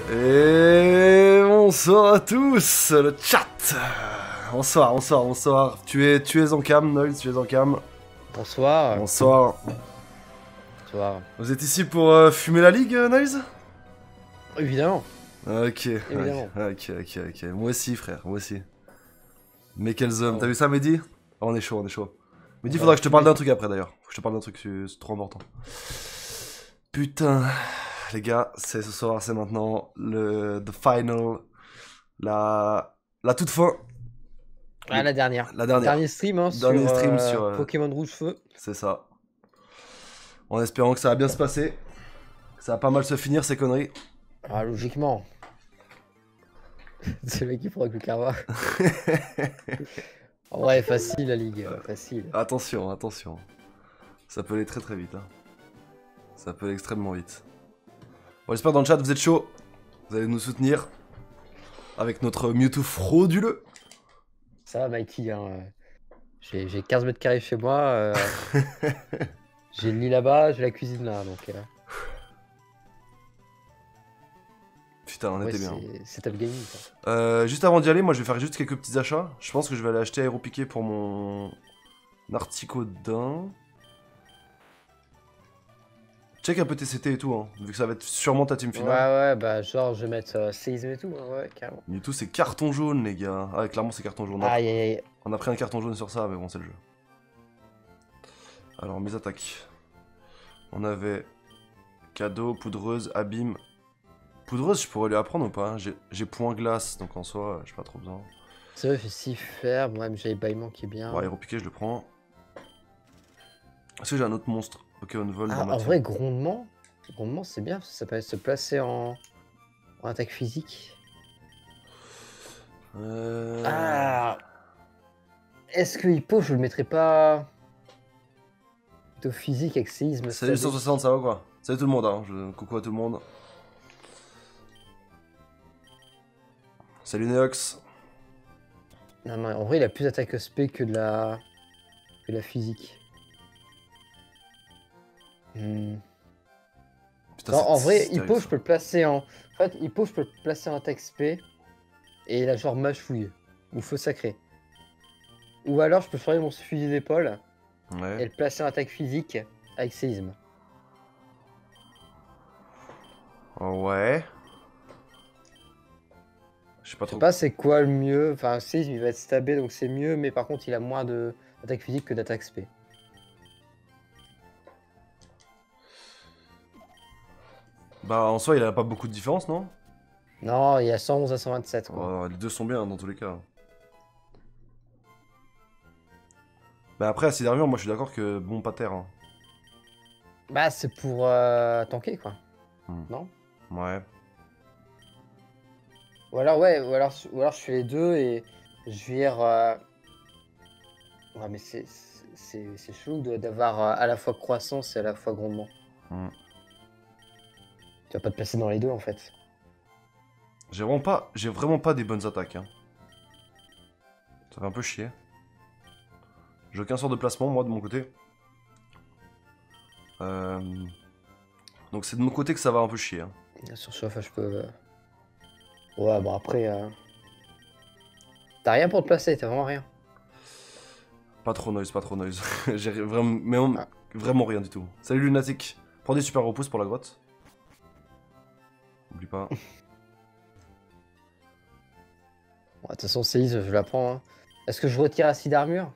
Et bonsoir à tous, le chat. Bonsoir. Tu es en cam, Noise, tu es en cam. Bonsoir. Bonsoir. Bonsoir. Vous êtes ici pour fumer la ligue, Noise? Évidemment. Ok. Évidemment. Ok. Moi aussi, frère, moi aussi. Mais quels hommes. Oh. T'as vu ça, Mehdi? Oh, on est chaud. Mehdi, Ouais, faudra que je te parle d'un truc après, d'ailleurs. Faut que je te parle d'un truc, c'est trop important. Putain. Les gars, c'est ce soir, c'est maintenant the final, la toute fin. Ah, la dernière. La dernière. Dernier stream, hein, Dernier stream sur Pokémon Rouge Feu. C'est ça. En espérant que ça va bien se passer. Ça va pas mal se finir ces conneries. Ah, logiquement. C'est le mec qui prend avec le karma. En vrai, facile la ligue, facile. Attention. Ça peut aller très très vite. Hein. Ça peut aller extrêmement vite. Bon, j'espère dans le chat vous êtes chaud. Vous allez nous soutenir. Avec notre Mewtwo frauduleux. Ça va, Mikey, hein. J'ai 15 mètres carrés chez moi. J'ai le lit là-bas, j'ai la cuisine là, donc... Putain, on était bien. C'est top gaming, quoi. Juste avant d'y aller, moi je vais faire juste quelques petits achats. Je pense que je vais aller acheter Aéropiqué pour mon Articodin. Check un peu TCT et tout, hein, vu que ça va être sûrement ta team finale. Ouais, bah genre je vais mettre séisme et tout, hein, ouais, carrément. Mewtwo c'est carton jaune, les gars. Ah, clairement c'est carton jaune. Aïe. On a pris un carton jaune sur ça, mais bon, c'est le jeu. Alors, mes attaques. On avait cadeau, poudreuse, abîme. Poudreuse, je pourrais lui apprendre ou pas? J'ai point glace, donc en soi, j'ai pas trop besoin. C'est vrai, j'ai si faire, moi même j'ai bâillement qui est bien. Bon, aéropiqué, je le prends. Est-ce que j'ai un autre monstre Pokémon Vol dans ma en team? vrai, grondement c'est bien, parce que ça permet de se placer en attaque physique. Ah, est-ce que Hippo, je le mettrais pas plutôt physique avec séisme? Salut 160, ça va quoi? Salut tout le monde, hein. Coucou à tout le monde. Salut Neox. Non, mais en vrai, il a plus d'attaque SP que de la physique. Putain, Non, en vrai, Hippo, terrible, je peux le placer en... En fait, Hippo, je peux le placer en attaque SP. Et il a genre mâchouille. Ou feu sacré. Ou alors, je peux changer mon fusil d'épaule. Ouais. Et le placer en attaque physique avec séisme. Ouais. Je sais pas Je trop. sais pas c'est quoi le mieux. Enfin, séisme, il va être stabé, donc c'est mieux. Mais par contre, il a moins d'attaque physique que d'attaque SP. Bah, en soi, il a pas beaucoup de différence, non? Non, il y a 111 à 127, quoi. Oh, les deux sont bien dans tous les cas. Bah après, à d'armure, moi je suis d'accord que bon, pas terre. Hein. Bah, c'est pour tanker, quoi. Non? Ouais. Ou alors, ouais, ou alors je fais les deux et je vire... Ouais, mais c'est chelou d'avoir à la fois croissance et à la fois grondement. Tu vas pas te placer dans les deux, en fait. J'ai vraiment pas des bonnes attaques. Hein. Ça fait un peu chier. J'ai aucun sort de placement, moi, de mon côté. Donc c'est de mon côté que ça va un peu chier. Hein. Sur chauffe, je peux... Ouais, bon, après... T'as rien pour te placer, t'as vraiment rien. Pas trop noise. J'ai vraiment rien du tout. Salut Lunatic. Prends des super repousses pour la grotte. Oublie pas. Bon, de toute façon, séisme, je la prends. Hein. Est-ce que je retire acide d'armure?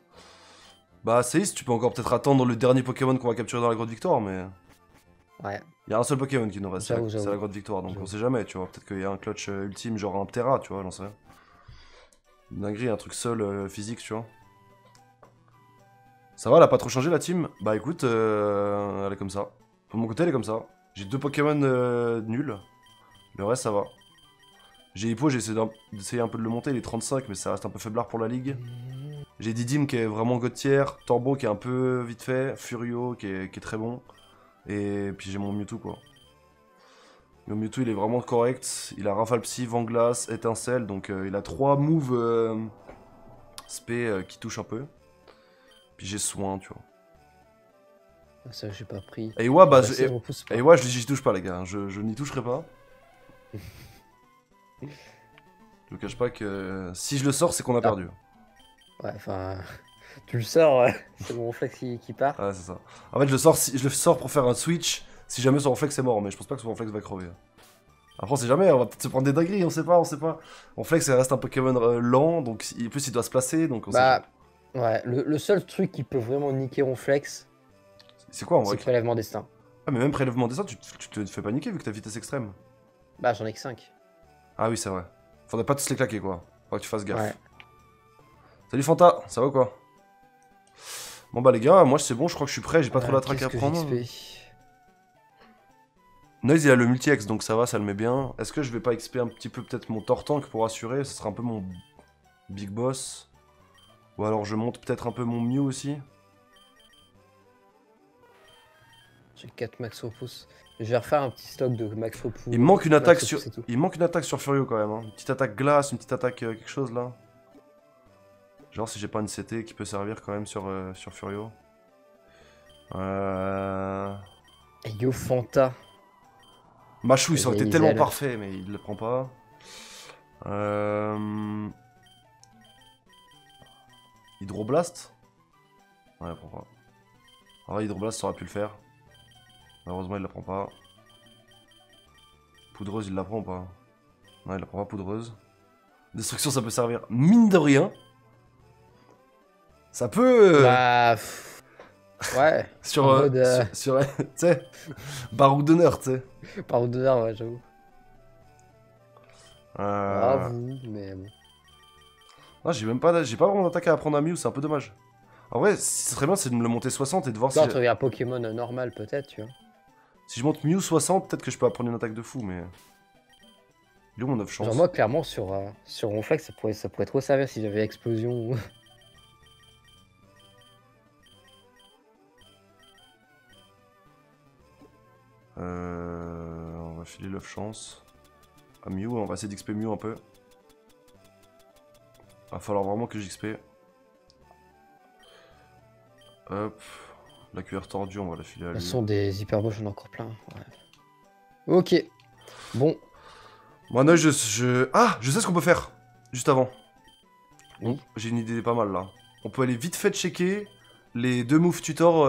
Bah Céis, tu peux encore peut-être attendre le dernier Pokémon qu'on va capturer dans la grotte Victoire, mais... Ouais. Il y a un seul Pokémon qui nous reste, c'est la grotte Victoire, donc on sait jamais, tu vois. Peut-être qu'il y a un clutch ultime, genre un Ptera, tu vois, j'en sais rien. Une dinguerie, un truc seul physique, tu vois. Ça va, elle a pas trop changé la team? Bah écoute, elle est comme ça. De mon côté, elle est comme ça. J'ai deux Pokémon nuls. Le reste, ça va. J'ai Hippo, j'ai essayé un peu de le monter, il est 35, mais ça reste un peu faiblard pour la ligue. J'ai Didim qui est vraiment god tier, Torbo qui est un peu vite fait, Furio qui est très bon. Et puis j'ai mon Mewtwo quoi. Mon Mewtwo il est vraiment correct, il a Rafale Psy, Vent Glace, Étincelle, donc il a 3 moves spé qui touchent un peu. Puis j'ai Soin, tu vois. Ça, j'ai pas pris. Et ouais, bah, Bah, si, je repousse pas. et ouais, j'y touche pas, les gars. Je n'y toucherai pas. Je vous cache pas que si je le sors, c'est qu'on a perdu. Ouais, enfin, tu le sors, c'est mon réflexe qui part. Ouais, c'est ça. En fait, je le sors pour faire un switch si jamais son réflexe est mort, mais je pense pas que son réflexe va crever. Après, on sait jamais, on va peut-être se prendre des dingueries, on sait pas, on sait pas. Ronflex, ça reste un Pokémon lent, donc en plus il doit se placer, donc on sait Bah, jamais. ouais, le seul truc qui peut vraiment niquer Ronflex, C'est quoi en c'est vrai? prélèvement destin. Ah, mais même prélèvement des sorts, tu te fais paniquer vu que t'as vitesse extrême. Bah, j'en ai que 5. Ah oui, c'est vrai. Faudrait pas tous les claquer quoi. Faudrait que tu fasses gaffe. Ouais. Salut Fanta, ça va ou quoi? Bon bah les gars, moi c'est bon, je crois que je suis prêt, j'ai pas trop la traque à Qu'est-ce que prendre. j'XP? Noise il a le multi-X donc ça va, ça le met bien. Est-ce que je vais pas XP un petit peu peut-être mon Tortank pour assurer? Ce sera un peu mon big boss. Ou alors je monte peut-être un peu mon Mew aussi. J'ai 4 max repousse. Je vais refaire un petit stock de max repousse. Il me manque une attaque Max sur. repousse et tout. Il manque une attaque sur Furio quand même. Hein. Une petite attaque glace, une petite attaque quelque chose là. Genre si j'ai pas une CT qui peut servir quand même sur Furio. Et Yo Fanta. Machouille, ça aurait été Les tellement ailes. parfait, mais il le prend pas. Hydroblast? Ouais, il le prend pas. En vrai, Hydroblast, ça aurait pu le faire. Malheureusement, il la prend pas. Poudreuse, il la prend ou pas? Non, il la prend pas, Poudreuse. Destruction, ça peut servir. Mine de rien. Ça peut. Bah. Ouais. Sur. en mode, Tu sais. Baroque d'honneur, tu sais. Par au-delà, ouais, j'avoue. Ah, Euh... vous, mais bon. Non, j'ai pas vraiment d'attaque à apprendre à Mew, c'est un peu dommage. En vrai, ce serait bien, c'est de me le monter 60 et de voir si. Là, tu regardes Pokémon normal, peut-être, tu vois. Si je monte Mew 60, peut-être que je peux apprendre une attaque de fou, mais. Il est où mon 9 chance? Genre, moi, clairement, sur Ronflex, ça pourrait trop servir si j'avais explosion. On va filer 9 chance. À Mew, on va essayer d'XP Mew un peu. Va falloir vraiment que j'XP. Hop. La cuillère tordue, on va la filer à De lui. toute façon, des hyperbots, j'en ai encore plein. Ouais. Ok. Bon. Moi, non, Ah, je sais ce qu'on peut faire. Juste avant. Oui. J'ai une idée pas mal là. On peut aller vite fait checker les deux moves tutor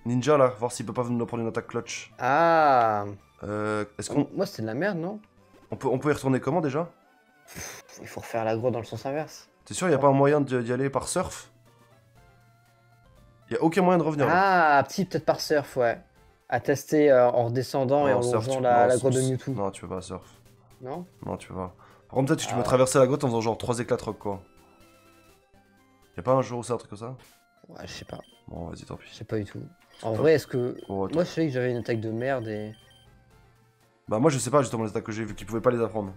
ninja là, voir s'il peut pas nous prendre une attaque clutch. Ah. Est-ce qu'on Moi, c'était de la merde, non? on peut y retourner comment déjà? Il faut refaire la grotte dans le sens inverse. T'es sûr, y a pas un moyen d'y aller par surf? Y a aucun moyen de revenir là. Ah, petit, peut-être par surf, ouais. À tester en redescendant et en Non, surf, longeant tu- la non, grotte de Mewtwo. Non, tu peux pas surf. Non? Non, tu peux pas. Par contre, peut-être que tu peux Ah. traverser la grotte en faisant genre 3 éclats de rock quoi. Y'a pas un jour où c'est un truc comme ça? Ouais, je sais pas. Bon, vas-y, tant pis. Je sais pas du tout. En vrai, est-ce que. Oh, attends. Moi, je savais que j'avais une attaque de merde et. Bah, moi je sais pas justement les attaques que j'ai vu qu'ils pouvaient pas les apprendre.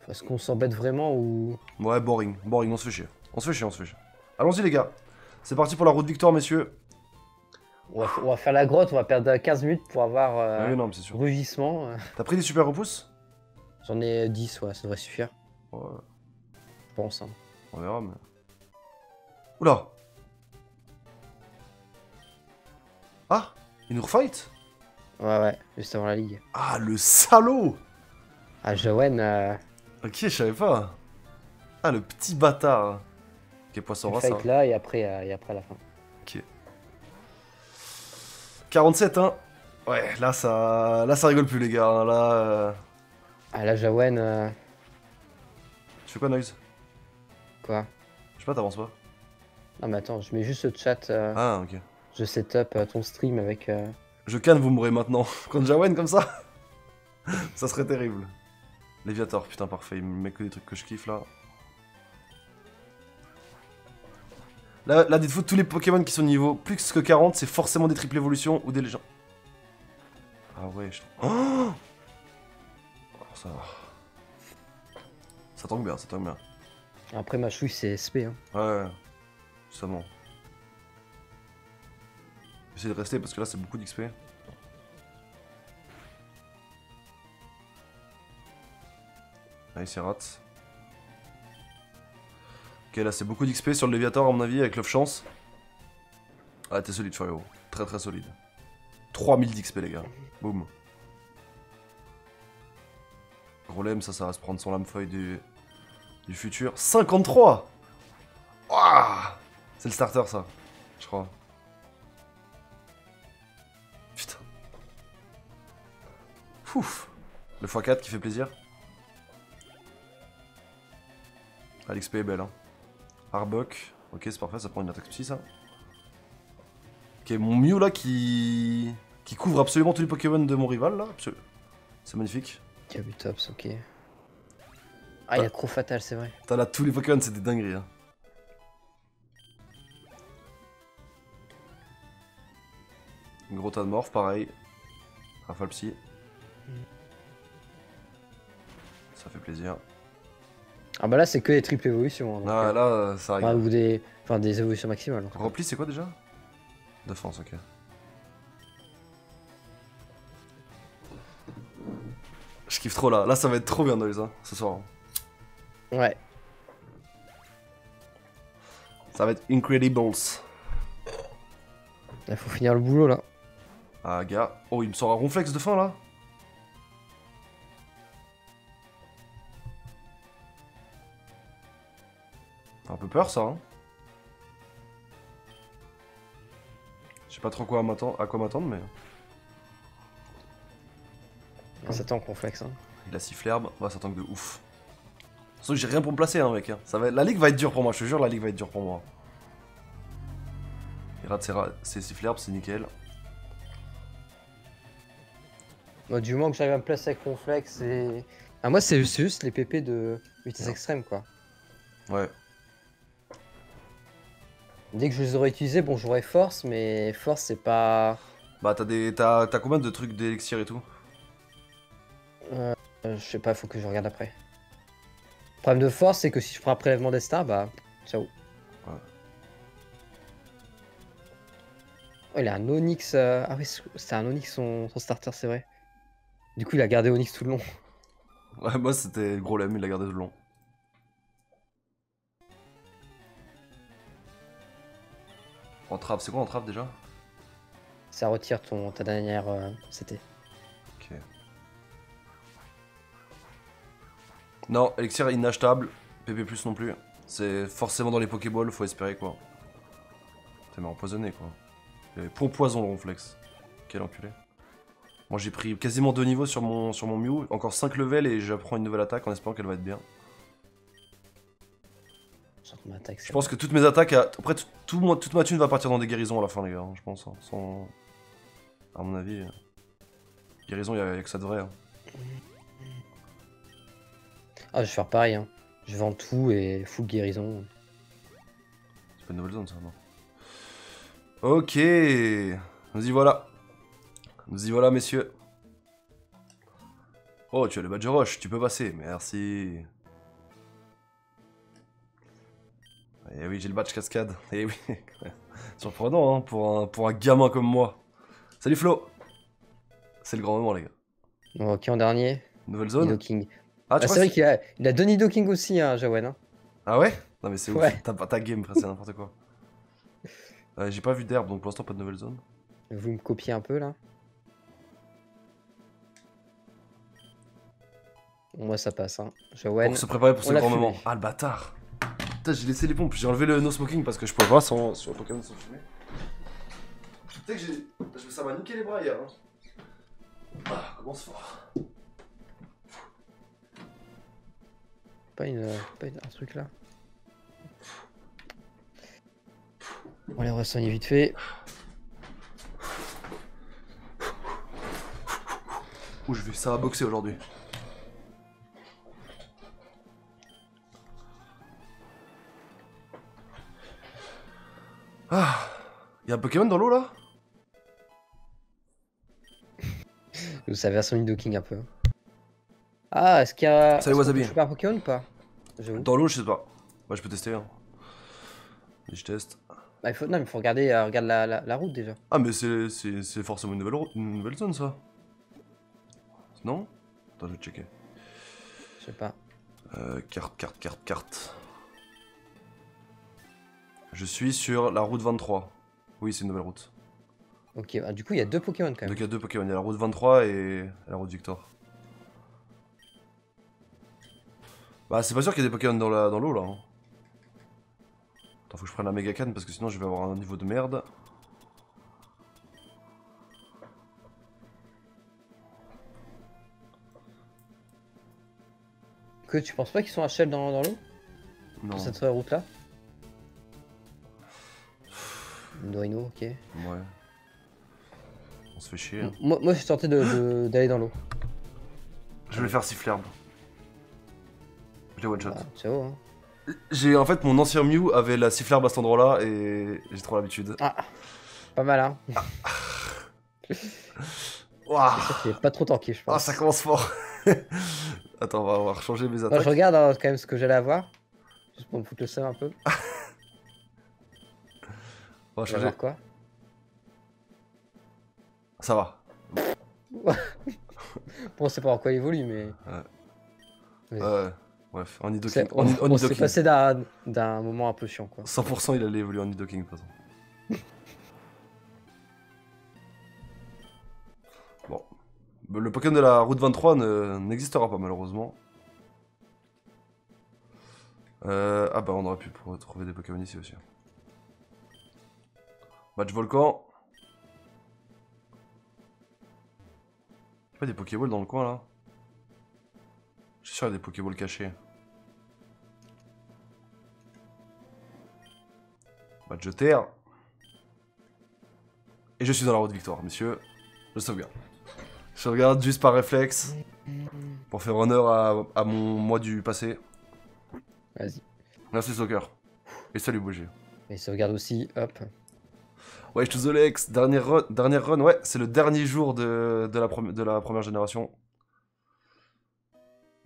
Est-ce qu'on s'embête vraiment ou. Ouais, boring, boring, on se fait chier. On se fait chier, on se fait chier. Allons-y, les gars. C'est parti pour la route victoire, messieurs. On va faire la grotte, on va perdre 15 minutes pour avoir Ah oui, non, mais c'est sûr. rugissement. T'as pris des super repousses? J'en ai 10, ouais, ça devrait suffire. Ouais, Je pense. Hein. on verra, mais. Oula! Ah! Il nous refight? Ouais, juste avant la ligue. Ah, le salaud! Ah, Jowen, Ok, je savais pas. Ah, le petit bâtard. Ok, poisson il roi, ça. fight là et après à la fin. Ok. 47, hein? Ouais, là ça rigole plus, les gars. Hein. Là. Ah, là, Jowen, Tu fais quoi, Noise? quoi? Je sais pas, t'avances pas. Non, mais attends, je mets juste le chat. Ah, ok. Je setup ton stream avec. Je canne, vous mourrez maintenant. Contre Jawen comme ça? Ça serait terrible. Léviator, putain, parfait. Il me met que des trucs que je kiffe là. Là, dites-vous, tous les Pokémon qui sont niveau plus que 40, c'est forcément des triples évolutions ou des légendes. Ah ouais, je... Oh, ça va. Ça tangue bien, ça tangue bien. Après, ma chouille, c'est SP. Hein. Ouais, justement. J'essaie de rester parce que là, c'est beaucoup d'XP. Ah, il s'y rate. Ok, là, c'est beaucoup d'XP sur le Léviator, à mon avis, avec l'œuf chance. Ah, t'es solide, Furio. Très très solide. 3000 d'XP, les gars. Boum. Grolem, ça va se prendre son lame-feuille du futur. 53. Ouah, c'est le starter, ça, je crois. Putain. Ouf. Le x4 qui fait plaisir. Ah, l'XP est belle, hein. Arbok. Ok, c'est parfait, ça prend une attaque psy, ça. Ok, mon Mew, là, qui couvre absolument tous les Pokémon de mon rival, là. C'est magnifique. Kabutops, ok. Ah, il y a Croc Fatal, c'est vrai. T'as là tous les Pokémon, c'est des dingueries, hein. Gros tas de morph, pareil. Rafale psy. Ça fait plaisir. Ah bah là, c'est que les triples évolutions. Hein, donc, Ah, là, ça arrive. ou des évolutions maximales. Rempli, c'est quoi déjà? Défense, ok. Je kiffe trop là. Là, ça va être trop bien, Noise, hein, ce soir. Ouais. Ça va être incredibles. Il faut finir le boulot là. Ah, gars. Oh, il me sort un ronflex de fin là. Un peu peur ça, hein. Je sais pas trop à quoi m'attendre, mais. Ça tank complexe. Hein. Il a sifflé herbe, ouais, ça tank de ouf. Sauf que j'ai rien pour me placer, hein, mec. Hein. La ligue va être dure pour moi, je te jure, la ligue va être dure pour moi. Il rate ses sifflé herbe, c'est nickel. Moi, du moment que j'arrive à me placer avec Ronflex et. Ah, moi, c'est juste les PP de vitesse extrême quoi. Ouais. Dès que je les aurais utilisés, bon, j'aurais force, mais force, c'est pas. Bah, t'as combien de trucs d'élixir et tout? Je sais pas, faut que je regarde après. Le problème de force, c'est que si je prends un prélèvement des stars, bah, ciao. Ouais. Oh, il a un Onyx. Ah oui, c'était un Onyx son starter, c'est vrai. Du coup, il a gardé Onyx tout le long. Ouais, moi c'était gros lemme, il l'a gardé tout le long. Entrave, c'est quoi entrave déjà? Ça retire ta dernière CT. Ok. Non, élixir inachetable, PP plus non plus. C'est forcément dans les Pokéballs, faut espérer quoi. T'es empoisonné quoi. Il pour poison le ronflex. Quel enculé. Moi j'ai pris quasiment 2 niveaux sur mon Mew, encore 5 levels et j'apprends une nouvelle attaque en espérant qu'elle va être bien. Je pense que toutes mes attaques, après toute ma thune va partir dans des guérisons à la fin les gars, hein, je pense. Hein, sans... À mon avis, guérison y'a que ça de vrai. Hein. Ah, je vais faire pareil, hein. Je vends tout et full guérison. C'est pas une nouvelle zone ça, non? Ok, nous y voilà. Nous y voilà, messieurs. Oh, tu as le badge roche, tu peux passer, merci. Eh oui, j'ai le badge cascade. Eh oui, surprenant hein, pour un gamin comme moi. Salut Flo. C'est le grand moment, les gars. Ok, en dernier. Nouvelle zone. Nidoking. Ah, C'est vrai qu'il a deux Nidoking aussi, hein, Jawen. Hein. Ah ouais? Non, mais c'est ouais. ouf. T'as pas ta game, frère, c'est n'importe quoi. J'ai pas vu d'herbe, donc pour l'instant, pas de nouvelle zone. Vous me copiez un peu là? Moi, ça passe. Hein. Jawen. Pour se préparer pour ce grand moment. Ah, le bâtard. Putain, j'ai laissé les pompes. J'ai enlevé le no smoking parce que je peux pas sur le Pokémon sans fumer. Tu sais que ça m'a niqué les bras hier. Hein. Ah, commence fort. Pas un truc là. On va les ressoigner vite fait. Ouh, ça va boxer aujourd'hui. Ah, y'a un Pokémon dans l'eau là? Vous savez, son Nidoking un peu. Ah, est-ce qu'il y a. Salut Wasabi. Tu peux un Pokémon ou pas? Dans l'eau, je sais pas. Ouais, je peux tester. Hein. Et je teste. Bah, non, mais il faut regarder regarde la route déjà. Ah, mais c'est forcément une nouvelle zone ça. Non? Attends, je vais checker. Je sais pas. Carte. Je suis sur la route 23. Oui, c'est une nouvelle route. Ok, bah, du coup, il y a deux Pokémon quand même. Donc il y a deux Pokémon. Il y a la route 23 et la route Victor. Bah, c'est pas sûr qu'il y ait des Pokémon dans l'eau là. Hein. Attends, faut que je prenne la méga canne parce que sinon je vais avoir un niveau de merde. Que tu penses pas qu'ils sont à Shell dans l'eau? Non. Sur cette route là? Noino, ok. Ouais. On se fait chier. Hein. Moi je suis tenté d'aller dans l'eau. Je vais le faire siffler. Je l'ai one shot. Ah, ciao, hein. En fait, mon ancien Mew avait la sifflerbe à cet endroit-là et j'ai trop l'habitude. Ah, pas mal, hein. Waouh. C'est sûr qu'il est pas trop tanké, je pense. Ah, ça commence fort. Attends, on va changer mes Moi, attaques. je regarde hein, quand même ce que j'allais avoir. Juste pour me foutre le seum un peu. On va Je vais changer. voir quoi. Ça va. Bon, on sait pas en quoi il évolue, mais. Bref, en Nidoking. C'est- En on s'est Nidoking. passé d'un moment un peu chiant, quoi. 100% il allait évoluer en Nidoking de toute façon. Bon. Le Pokémon de la route 23 n'existera pas malheureusement. Ah bah on aurait pu trouver des Pokémon ici aussi. Match Volcan. Y'a pas des Pokéballs dans le coin là? Je suis sûr qu'il y a des Pokéballs cachés. Match de terre. Et je suis dans la route victoire, messieurs. Je sauvegarde. Je sauvegarde juste par réflexe. Pour faire honneur à mon moi du passé. Vas-y. Merci Soccer. Et salut Bouger. Et sauvegarde aussi, hop. Ouais, je te Zolex, dernière run, ouais, c'est le dernier jour de la première génération.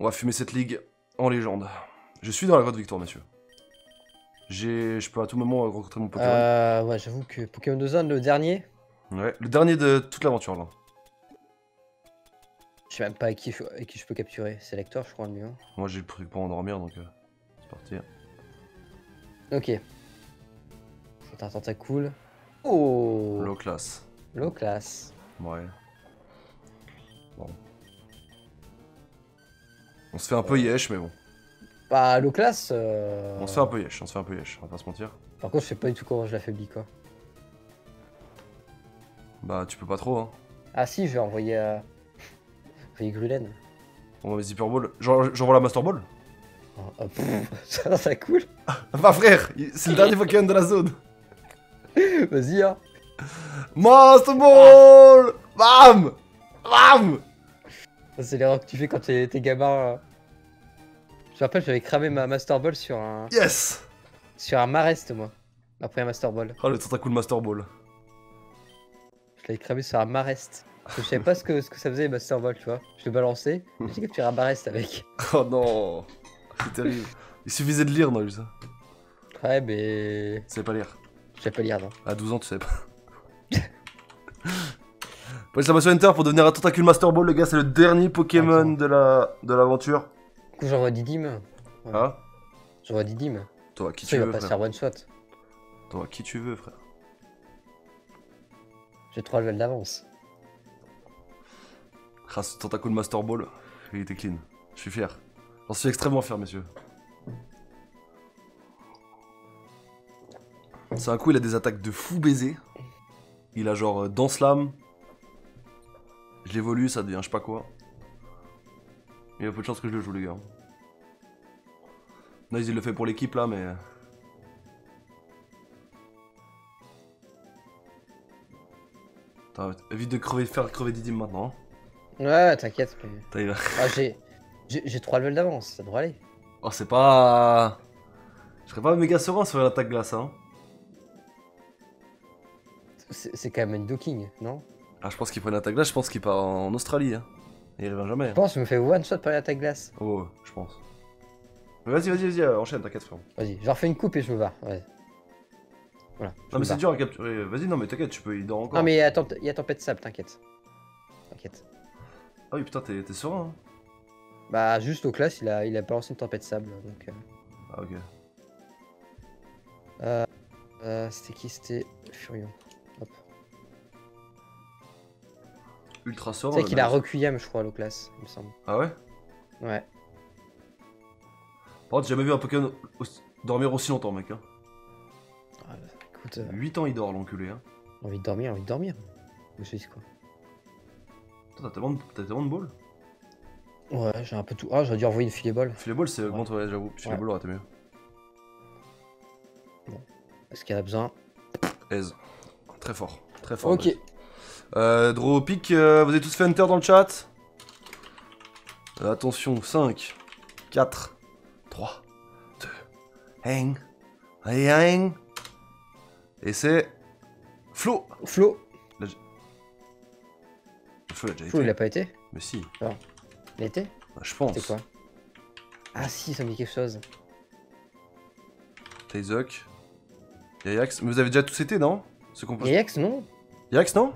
On va fumer cette ligue en légende. Je suis dans la grotte victoire, messieurs. Je peux à tout moment rencontrer mon Pokémon. Ouais, j'avoue que Pokémon de zone, le dernier, Ouais, le dernier de toute l'aventure, là. je sais même pas avec qui je peux capturer. C'est Lector, je crois, le mieux. Hein. Moi, j'ai le truc pour endormir, donc c'est parti. Ok. C'est un tentacule. Oh, Low class. low class. Ouais. Bon. On se fait un peu yesh, mais bon. Bah, low class. On se fait un peu yesh, on va pas se mentir. Par contre, je sais pas du tout comment je l'affaiblis, quoi. Bah, tu peux pas trop, hein. Ah, si, je vais envoyer Grulen. On va Zipper Ball. J'envoie la Master Ball. Oh, ça coule. Bah, frère, c'est le dernier Pokémon de la zone. Vas-y, hein. Master Ball. Bam. Bam. Ça, c'est l'erreur que tu fais quand t'es gamin. Je me rappelle, j'avais cramé ma Master Ball sur un Yes. Marest, moi. Après un Master Ball. Oh, le tentacule Master Ball. Je l'avais cramé sur un Marest. Je savais pas ce que ça faisait, les Master Ball, tu vois. Je l'ai balancé. J'ai capturé un Marest avec. Oh non. C'est terrible. Il suffisait de lire, non, lui, ça. Ouais, mais. Tu savais pas lire. Je sais pas lire, non. À 12 ans, tu savais pas. Pour l'exclamation Enter pour devenir un tentacule Master Ball, les gars, c'est le dernier Pokémon de l'aventure. Du coup, j'envoie Didim. Ouais. Ah. J'envoie Didim. Toi, qui Ça, tu il va veux, pas se frère. faire one shot. Toi, qui tu veux, frère. J'ai 3 levels d'avance. Grâce au tentacule Master Ball, il était clean. Je suis fier. J'en suis extrêmement fier, messieurs. C'est un coup, il a des attaques de fou baiser. Il a genre Danse Lame. Je l'évolue, ça devient je sais pas quoi. Il y a peu de chance que je le joue, les gars. Nice, il le fait pour l'équipe là, mais. Attends, évite de faire crever Didim maintenant. Hein. Ouais, t'inquiète. Mais... Putain, il a- Ah, j'ai 3 levels d'avance, ça devrait aller. Oh, c'est pas. Je serais pas méga serein sur l'attaque glace, hein. C'est quand même un Nidoking, non? Ah, je pense qu'il prend une attaque glace, je pense qu'il part en Australie, hein. Et il revient jamais. Je Hein. pense que je me fais one shot par l'attaque glace. Oh, ouais, je pense. Mais vas-y, enchaîne, t'inquiète, frère. Vas-y, je refais une coupe et je me barre. Ouais. Voilà. je Non, me mais c'est barre. dur à capturer. Vas-y, non, mais t'inquiète, il dort encore. Non, mais attends, il y a tempête de sable, t'inquiète. T'inquiète. Ah oui, putain, t'es serein, hein. Bah, juste au classe, il a balancé une tempête de sable. Donc, Ah, ok. c'était qui? C'était Furion. Hop. Ultra serein. Tu sais le qu'il a mec. Requiem, je crois, au classe, il me semble. Ah ouais? Ouais. Par contre, j'ai jamais vu un Pokémon dormir aussi longtemps, mec. Hein. Ah, écoute, 8 ans, il dort, l'enculé. Hein. envie de dormir, envie de dormir. Je sais quoi. T'as tellement de balles. Ouais, j'ai un peu tout. Ah, j'aurais dû envoyer une filet ball. Filet ball, c'est augmente, ouais, j'avoue. Filet ball aurait été mieux. Est-ce qu'elle a besoin? Aise. Très fort. Très fort. Ok. Draw pick, vous avez tous fait enter dans le chat? Attention, 5, 4, 3, 2, 1, hang. Et c'est. Flo! Flo. Le Flo, il a déjà Flo, été. il a pas été? Mais si, Il a été? bah, je pense. C'est quoi? Ah si, ça me dit quelque chose. Taizok. Yayax. Mais vous avez déjà tous été, non? Ce qu'on peut... Yayax, non? Yayax, non?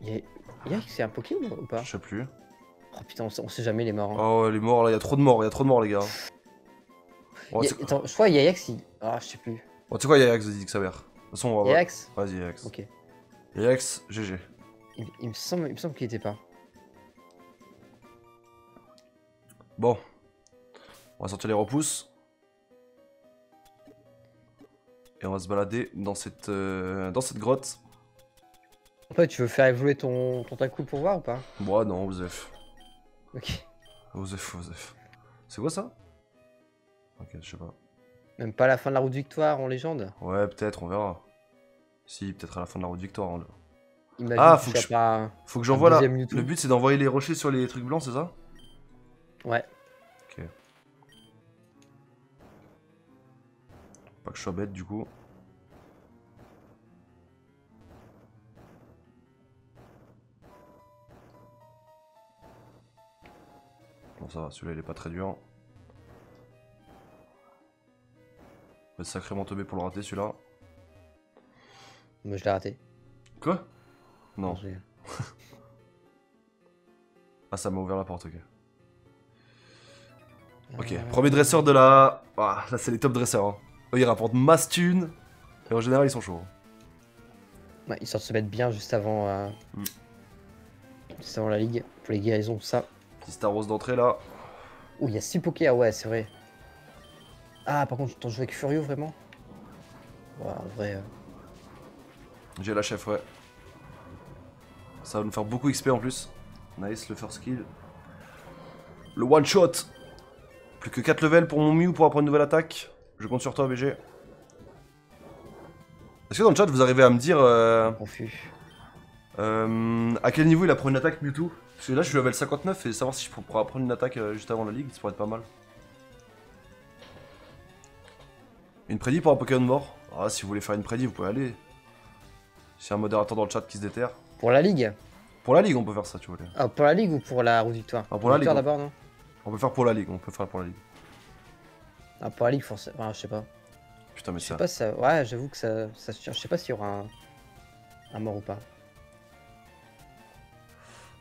Yayax, c'est un Pokémon ou pas? Je sais plus. Oh putain, on sait jamais les morts. Hein. Oh, les morts, là, il y a trop de morts, les gars. Oh, Attends, je crois Yayax, il... Ah, je sais plus. oh, tu sais quoi, Yayax, vas-y, que ça verre. De toute façon, on va voir. Yayax? Vas-y, Yayax. Ok. Yayax, GG. Il me semble qu'il était pas. Bon. On va sortir les repousses. Et on va se balader dans cette grotte. En fait, tu veux faire évoluer ton Taku pour voir ou pas? Moi, non, Osef. Ok. Osef. C'est quoi ça? Ok, je sais pas. Même pas la fin de la route victoire en légende. Ouais, peut-être, on verra. Si, peut-être à la fin de la route victoire. Imagine Ah, que faut tu que as pas Faut que j'envoie là. deuxième Mewtwo. Le but, c'est d'envoyer les rochers sur les trucs blancs, c'est ça? Ouais. Ok. Pas que je sois bête, du coup. Bon, ça va, celui-là, il est pas très dur. On va être sacrément teubé pour le rater, celui-là. Moi, je l'ai raté. Quoi? Non. J'ai- Ah, ça m'a ouvert la porte, ok. Ok, Euh, premier dresseur de la... Ah, là, c'est les top dresseurs. Hein. Eux, ils rapportent masse thune. Et en général, ils sont chauds. Ouais, histoire de se mettre bien juste avant, juste avant la ligue. Pour les guérisons, tout ça. Petit Star Rose d'entrée, là. Oh, il y a 6 Poké, ah ouais, c'est vrai. Ah, par contre, t'en joues avec Furio, vraiment? Ouais, en vrai... J'ai la chef, ouais. Ça va nous faire beaucoup XP en plus. Nice, le first kill. Le one shot. Plus que 4 levels pour mon Mew pour apprendre une nouvelle attaque. Je compte sur toi, BG. Est-ce que dans le chat, vous arrivez à me dire Confus. à quel niveau il apprend une attaque Mewtwo? Parce que là, je suis level 59 et savoir si je pourrais apprendre une attaque juste avant la ligue, ça pourrait être pas mal. Une prédit pour un Pokémon mort? Ah, si vous voulez faire une prédit, vous pouvez aller. S'il y a un modérateur dans le chat qui se déterre. Pour la ligue? Pour la ligue, on peut faire ça, tu vois. Ah, pour la ligue ou pour la route victoire? Ah, pour la ligue, Victoire on- d'abord, non? On peut faire pour la ligue, on peut faire pour la ligue. Ah, pour la ligue, forcément. Enfin, je sais pas. Putain, mais Je sais ça. pas si ça... Ouais, j'avoue que ça se tient. Je sais pas s'il y aura un mort ou pas.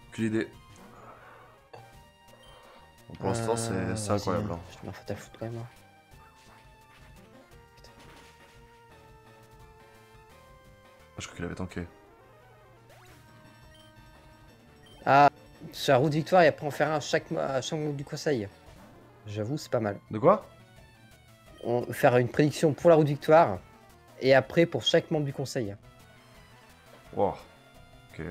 Aucune idée. Bon, pour l'instant, c'est vas-y, incroyable. Hein. Je me fatal foot quand même. Hein. Je crois qu'il avait tanké. Ah, sur la route victoire, et après en faire un à chaque membre du conseil. J'avoue, c'est pas mal. De quoi? Faire une prédiction pour la route victoire et après pour chaque membre du conseil. Wow. Ok.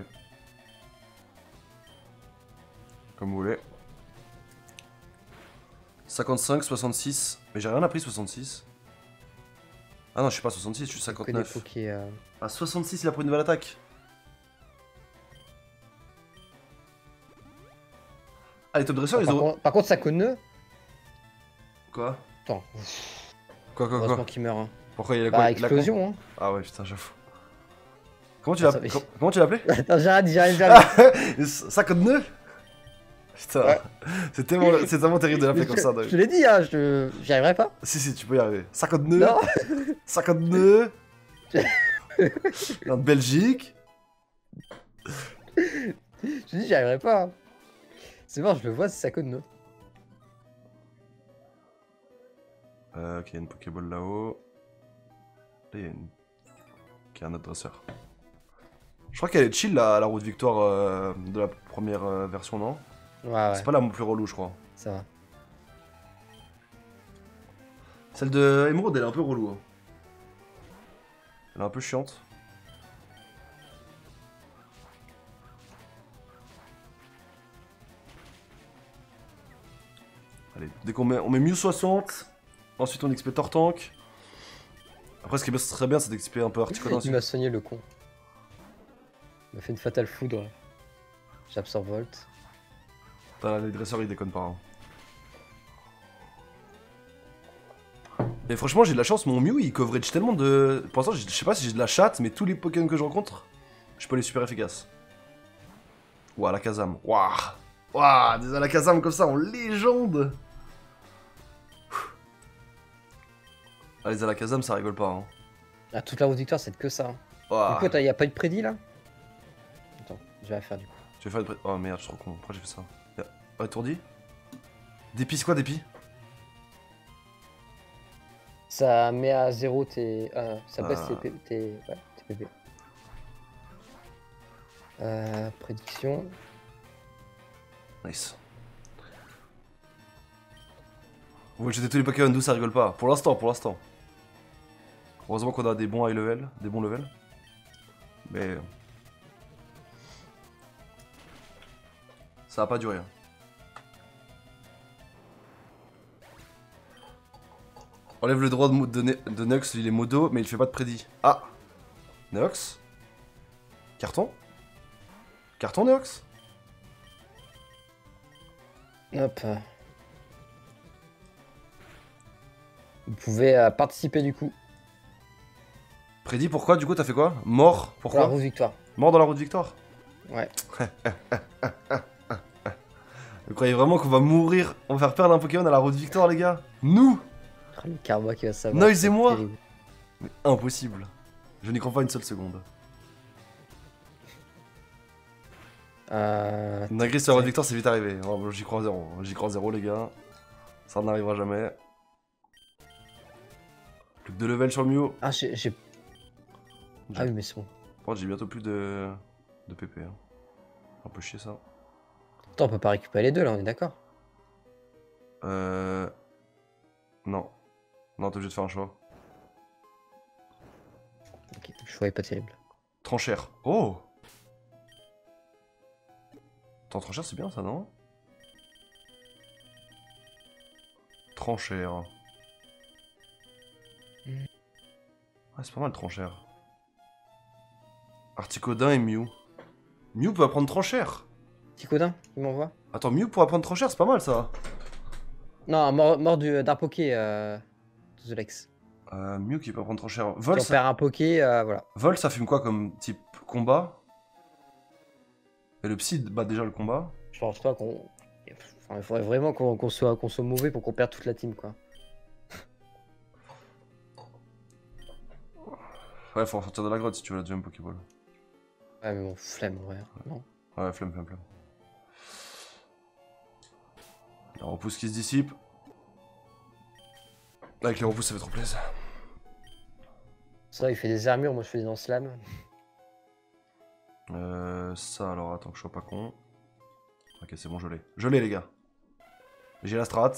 Comme vous voulez. 55, 66. Mais j'ai rien appris 66. Ah non, je suis pas 66, je suis Je connais 59. Poké, Ah, 66, il a pris une nouvelle attaque. Ah, les top dresseurs, ils ont. par contre, Sakonne. Quoi? Attends, Quoi heureusement qu'il meurt. Hein. Pourquoi il a Bah, quoi? Il a quoi? explosion, hein. Ah ouais, putain, j'avoue. Comment tu Ah, l'as ça va. comment tu l'as appelé? Attends, j'arrive. 59? Putain, Ouais. c'est tellement terrible de l'appeler comme ça. Je te l'ai dit, hein, j'y arriverai pas. Si, tu peux y arriver. 59? Non, 59? En Belgique? je te dis, j'y arriverai pas. Hein. C'est bon, je le vois, c'est Sakonne. Ok, il y a une Pokéball là-haut. Là, il y a une... Ok, un autre dresseur. Je crois qu'elle est chill, la route victoire de la première version, non? Ouais, ouais, C'est pas la plus relou, je crois. ça va. Celle de Emerald, elle est un peu relou. Hein. Elle est un peu chiante. Allez, dès qu'on met, on met Mew 60. Ensuite on XP Tortank. Après ce qui serait bien c'est d'XP un peu Articuno Il ensuite. m'a soigné le con. Il m'a fait une fatale foudre. J'absorbe Volt. Putain, les dresseurs ils déconnent pas. Hein. Et franchement j'ai de la chance, mon Mew il coverage tellement de... Pour l'instant je sais pas si j'ai de la chatte, mais tous les Pokémon que je rencontre, je peux les super efficaces. Ouah la Kazam, ouah. Ouah, des Alakazam comme ça en légende. Ah les Alakazam ça rigole pas hein. Ah, toute la route victoire c'est que ça. Hein. Ouah. Du coup, y a pas eu de prédit là? Attends, je vais la faire du coup. Tu veux faire une Oh merde je suis trop con, pourquoi j'ai fait ça? Étourdi? Dépi c'est quoi dépi? Ça met à 0 tes. Ça baisse tes PV. Prédiction. Nice. Vous voulez jeter tous les Pokémon d'où ça rigole pas? Pour l'instant, pour l'instant. Heureusement qu'on a des bons high level, des bons levels. Mais... ça va pas durer. Hein. Enlève le droit de Nox, il est modo, mais il fait pas de prédit. Ah Nox? Carton? Carton Nox? Hop. Vous pouvez participer du coup. Prédit pourquoi du coup t'as fait quoi? Mort? Pour Pourquoi? la route victoire. Mort dans la route victoire? Ouais. Vous croyez vraiment qu'on va mourir? On va faire perdre un Pokémon à la route victoire les gars? Nous? Oh, le karma qui va savoir. Noise et moi? terrible. Mais impossible. Je n'y crois pas une seule seconde. Une agresse sur la route victoire c'est vite arrivé. Oh, j'y crois zéro. J'y crois zéro les gars. Ça n'arrivera jamais. Plus que 2 levels sur le Mew. Ah, j'ai. Ah oui, mais c'est bon. Oh, j'ai bientôt plus de PP. Hein. Un peu chier ça. Attends, on peut pas récupérer les deux là, on est d'accord? Non. Non, t'es obligé de faire un choix. Ok, le choix est pas terrible. Tranchère. Oh! Attends, tranchère c'est bien ça, non? Tranchère. Ouais, c'est pas mal tranchère. Articodin et Mew. Mew peut apprendre tranchère. Petit codin, il m'envoie? Attends, Mew pour apprendre tranchère, c'est pas mal ça. Non, mort d'un poké, The Lex. Mew qui peut apprendre tranchère. Si Vol, on perd un poké, voilà. Vol, ça fume quoi comme type combat? Et le psy bat déjà le combat. Je pense pas qu'on. Enfin, il faudrait vraiment qu'on soit mauvais pour qu'on perde toute la team, quoi. Ouais, faut en sortir de la grotte si tu veux la deuxième Pokéball. Ouais, mais bon, flemme, en vrai. Non. Ouais, flemme. La repousse qui se dissipe. Avec les repousses, ça fait trop plaisir. Ça, il fait des armures, moi je fais des lance-flammes. Ça alors, attends que je sois pas con. Ok, c'est bon, je l'ai. Je l'ai, les gars. J'ai la strat.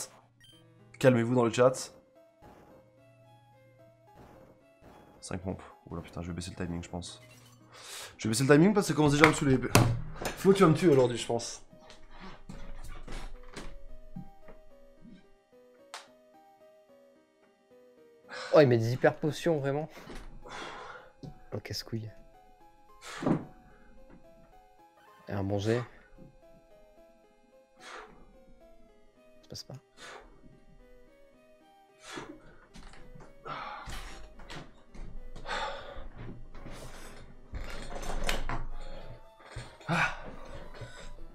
Calmez-vous dans le chat. 5 pompes. Oula putain, je vais baisser le timing, je pense. Je vais baisser le timing parce que ça commence déjà à me saouler. Flo, tu vas me tuer aujourd'hui, je pense. Oh, il met des hyper potions, vraiment. Oh, casse-couille. Et un bon jet. Ça passe pas.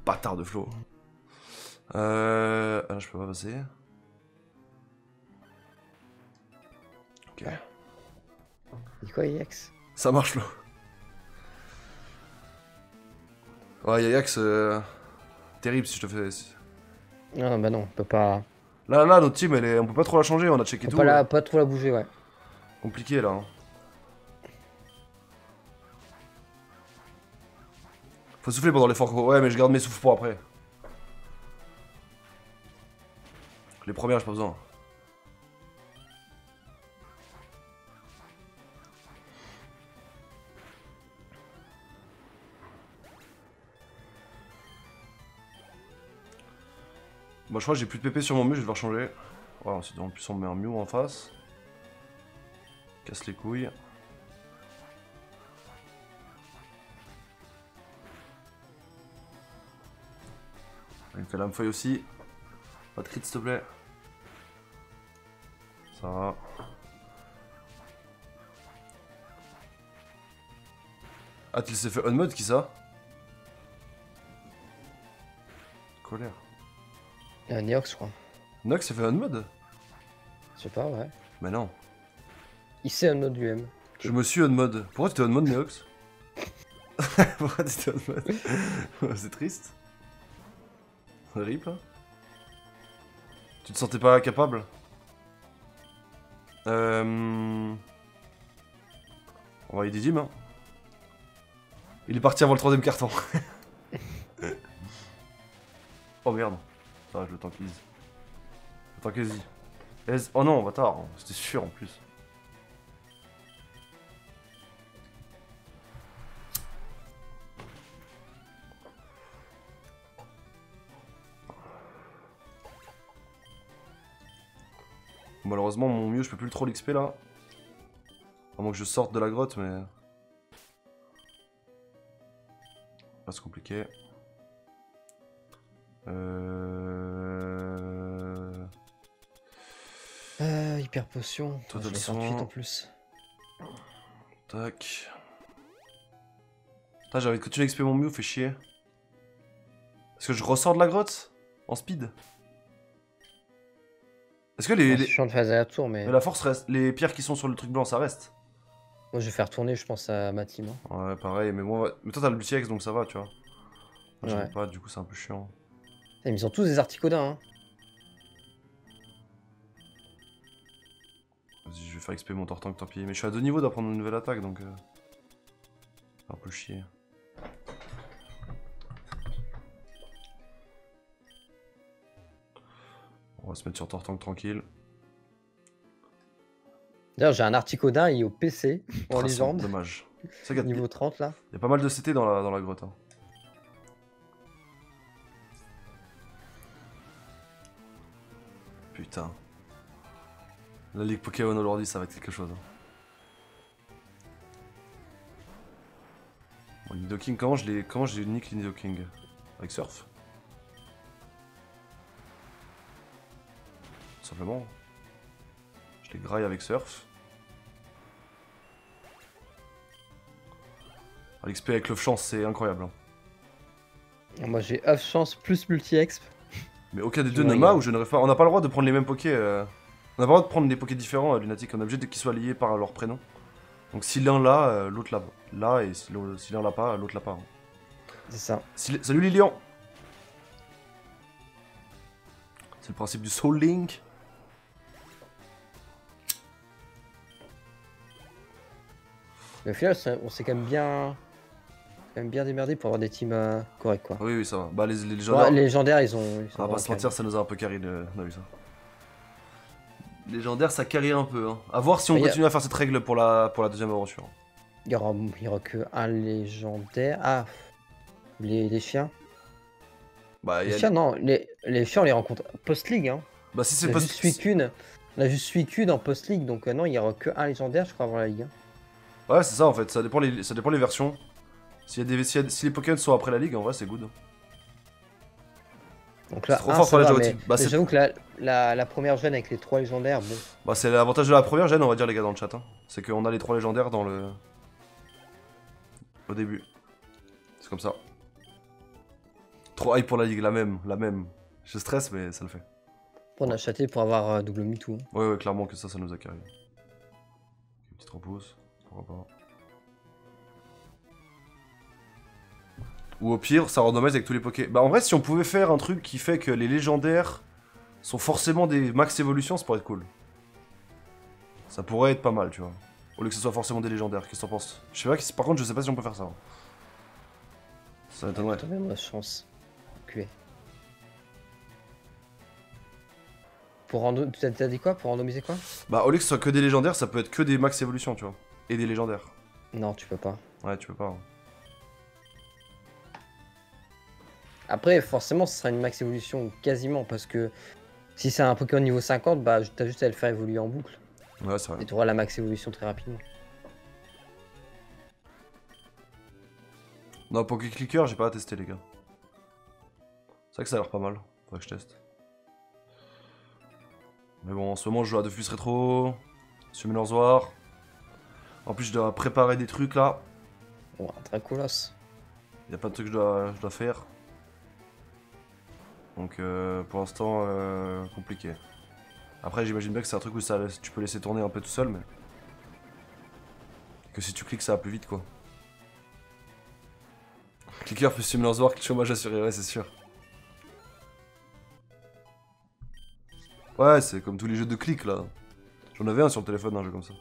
Bâtard de Flo. Ah, je peux pas passer. Ok. Il dit quoi, Yax? Ça marche, Flo. Ouais, Yayax, terrible si je te fais. Non, bah non, on peut pas. Là, notre team, on peut pas trop la changer, on a checké On tout. peut pas trop la bouger, ouais. Compliqué là. Hein. Faut souffler pendant l'effort. Ouais, mais je garde mes souffles pour après. Les premières, j'ai pas besoin. Bon, je crois que j'ai plus de PP sur mon Mew, je vais devoir changer. Voilà, ensuite en plus on met un Mew en face. Casse les couilles. Il me fait lame feuille aussi. Pas de crit s'il te plaît. Ça va. Ah, tu s'est fait on mode qui ça? Colère. Il y a un Neox, je crois. Nox s'est fait on mode? Je sais pas, ouais. Mais non. Il sait un mode du M. Je me suis on mode. Pourquoi tu t'es on mode Neox? Pourquoi tu t'es on mode? C'est triste. Rip. Tu te sentais pas capable? On va aller Didim, hein. Il est parti avant le troisième carton. Oh merde. Ça va, je le tankise. Je le tankise. Oh non, bâtard. C'était sûr en plus. Malheureusement, mon mieux, je peux plus trop l'XP là. À moins que je sorte de la grotte, mais. Là, c'est compliqué. Hyper potion. Total Je l'ai soin. 28 en plus. Tac. Putain, j'ai envie de continuer à XP mon Mew, fait chier. Est-ce que je ressors de la grotte en speed? Est-ce que Je suis en phase à la tour, mais. mais la force reste? Les pierres qui sont sur le truc blanc, ça reste? Moi, je vais faire tourner, je pense, à ma team. Hein. Ouais, pareil, mais moi. Mais toi, t'as le multi-X donc ça va, tu vois. Moi, j'en ai Ouais. pas, du coup, c'est un peu chiant. Mais ils ont tous des articodins, hein. Vas-y, je vais faire XP mon Tortank, tant pis. Mais je suis à 2 niveaux d'apprendre une nouvelle attaque donc. Un peu chier. On va se mettre sur Tortank tranquille. D'ailleurs, j'ai un articodin, il est au PC, en Ah, c'est légende. dommage. C'est qu'il y a- Niveau 30, là. il y a pas mal de CT dans la grotte. Hein. Putain. La Ligue Pokémon aujourd'hui, ça va être quelque chose. Hein. Bon, Nidoking, comment j'ai nick Nidoking? Avec Surf? Tout simplement. Je les graille avec Surf. L'XP avec Love Chance, c'est incroyable. Hein. Moi, j'ai off chance plus multi-exp. Mais aucun des Tu deux vois, ne il y m'a a- ou je n'arrive pas. On n'a pas le droit de prendre les mêmes Pokés. On n'a pas le droit de prendre des Pokés différents à Lunatic. On est obligé qu'ils soient liés par leur prénom. Donc si l'un l'a, l'autre l'a. Là, et si l'un l'a pas, l'autre l'a pas. Hein. C'est ça. Salut Lilian. C'est le principe du Soul Link. Mais au final, on s'est quand même bien démerdé pour avoir des teams corrects, quoi. Oui, ça va. Bah, les Ouais, légendaires. les légendaires, ils sont On va pas vraiment se mentir, ça nous a un peu carré, on a vu ça. Légendaire, ça carry un peu. Hein. A voir si on Mais continue à faire cette règle pour la deuxième aventure. Il y aura que un légendaire. Ah, les chiens. Bah, Les chiens, non, les chiens, on les rencontre post-league. Hein. bah si c'est On a pas. juste suivi qu'une. On a juste suivi qu'une en post-league, donc non, il y aura que un légendaire, je crois, avant la ligue. Hein. Ouais, c'est ça en fait, ça dépend les versions. Si les Pokémon sont après la ligue, en vrai, c'est good. Donc là, C'est trop un, fort ça pour la va, géotype. Bah, mais c'est j'avoue que la première gêne avec les 3 légendaires, bon. bah, c'est l'avantage de la première gêne, on va dire, les gars, dans le chat. Hein. C'est qu'on a les 3 légendaires dans le. Au début. C'est comme ça. Trop hype pour la ligue, la même. Je stresse, mais ça le fait. On a chaté pour avoir double Mewtwo. Hein. Ouais, clairement que ça nous a carré. Une petite repousse, pourquoi pas. Ou au pire, ça randomise avec tous les Poké. Bah en vrai, si on pouvait faire un truc qui fait que les légendaires sont forcément des max évolutions, ça pourrait être cool. Ça pourrait être pas mal, tu vois. Au lieu que ce soit forcément des légendaires, qu'est-ce que t'en penses? Je sais pas, par contre, je sais pas si on peut faire ça. Ça m'étonnerait. T'as même la chance. QA. Pour t'as dit quoi? Pour randomiser quoi? Bah au lieu que ce soit que des légendaires, ça peut être que des max évolutions, tu vois. Et des légendaires. Non, tu peux pas. Ouais, tu peux pas. Hein. Après, forcément, ce sera une max évolution quasiment, parce que si c'est un Pokémon niveau 50, bah t'as juste à le faire évoluer en boucle. Ouais, c'est vrai. Et tu auras la max évolution très rapidement. Non, Poké Clicker, j'ai pas à tester, les gars. C'est vrai que ça a l'air pas mal. Faudrait que je teste. Mais bon, en ce moment, je joue à Dofus Retro, Summoner's War. En plus, je dois préparer des trucs là. Bon, Dracolos. Il y a plein de trucs que je dois faire. Donc, pour l'instant, compliqué. Après, j'imagine bien que c'est un truc où tu peux laisser tourner un peu tout seul, mais. Que si tu cliques, ça va plus vite, quoi. Clicker plus Summoner's War, chômage assuré, ouais, c'est sûr. Ouais, c'est comme tous les jeux de clic là. J'en avais un sur le téléphone, un jeu comme ça.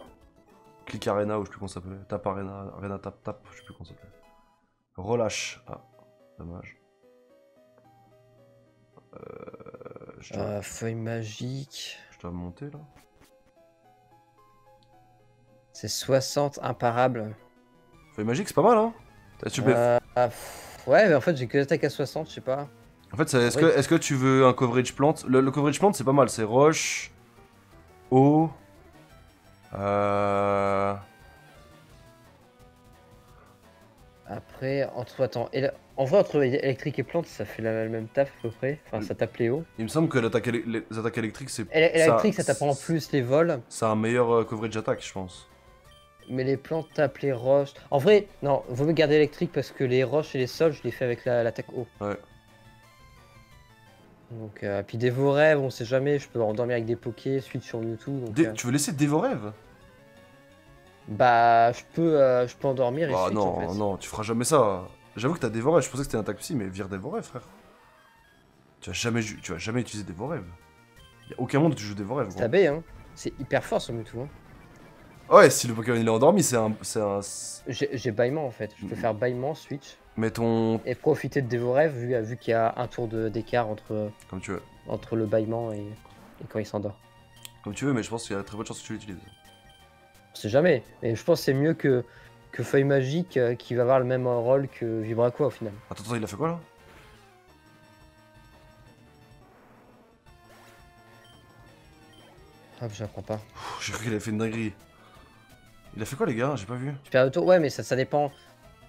Click Arena, ou je sais plus comment ça s'appelait. Tap Arena, Arena Tap Tap, je sais plus comment ça s'appelait. Relâche. Ah, dommage. Feuille magique. Je dois monter là. C'est 60 imparables. Feuille magique, c'est pas mal, hein. Tu peux- Ouais, mais en fait, j'ai que l'attaque à 60, je sais pas. En fait, est-ce que tu veux un coverage plante le coverage plante, c'est pas mal. C'est roche, eau. Après, attends, en vrai, entre électrique et plante, ça fait le même taf à peu près. Enfin, ça tape les hauts. Il me semble que les attaques électriques, c'est. Électrique, ça tape en plus les vols. Ça a un meilleur coverage attaque, je pense. Mais les plantes tapent les roches. En vrai, non, vaut mieux garder électrique parce que les roches et les sols, je les fais avec l'attaque haut. Ouais. Donc, puis des veaux rêves, on sait jamais, je peux endormir avec des pokés, suite sur Mewtwo. Donc, Tu veux laisser Dévorève? bah, je peux endormir et Ah switch, non, en fait. non, tu feras jamais ça. J'avoue que t'as Dévorève, je pensais que c'était une attaque psy, mais vire Dévorève, frère. Tu vas jamais utiliser Dévorève. Y'a aucun monde où tu joues Dévorève, C'est gros. tabé, hein. C'est hyper fort sur Mewtwo. Hein. Ouais, si le Pokémon il est endormi, c'est un. J'ai bâillement en fait. Je peux faire bâillement, switch. Mais ton. Et profiter de Dévorève vu qu'il y a un tour d'écart Comme tu veux. entre le bâillement et quand il s'endort. Comme tu veux, mais je pense qu'il y a très bonne chance que tu l'utilises. On sait jamais. Mais je pense que c'est mieux que Feuille Magique qui va avoir le même rôle que Vibraqua au final. Attends, il a fait quoi là? Hop, j'apprends pas. J'ai cru qu'il avait fait une dinguerie. Il a fait quoi les gars? J'ai pas vu. Je perds le tour. Ouais, mais ça dépend.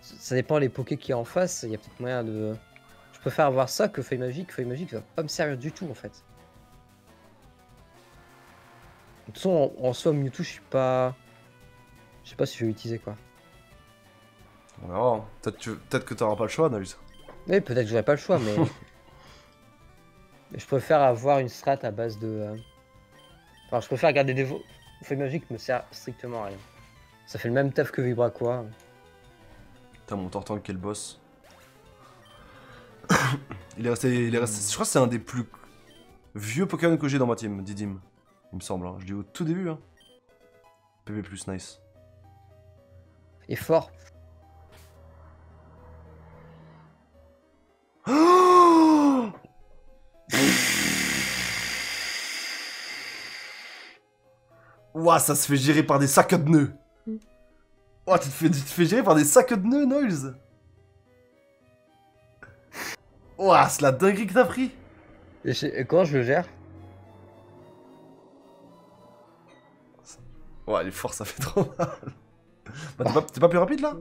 Ça dépend les pokés qui y a en face. Il y a peut-être moyen de. Je préfère avoir ça que Feuille Magique. Feuille Magique va pas me servir du tout en fait. De toute façon, en soi, Mewtwo, je suis pas. Je sais pas si je vais l'utiliser quoi. On verra. Hein. Peut-être que t'auras pas le choix, Nalus. Oui, peut-être que j'aurais pas le choix, mais. Mais je préfère avoir une strat à base de. Enfin, je préfère garder des Feuille Magique me sert strictement à rien. Ça fait le même taf que Vibraqua. Putain, mon Tortank qui est le boss. il est resté. Je crois que c'est un des plus vieux Pokémon que j'ai dans ma team, Didim. Il me semble. Hein. Je dis au tout début. Hein. PV plus nice. Et fort. Ouah, ça se fait gérer par des sacs de nœuds. Ouah, tu te fais gérer par des sacs de nœuds, Noise. Ouah, c'est la dinguerie que t'as pris. Et comment je le gère? Ouah, il est fort, ça fait trop mal. Bah, t'es pas plus rapide là?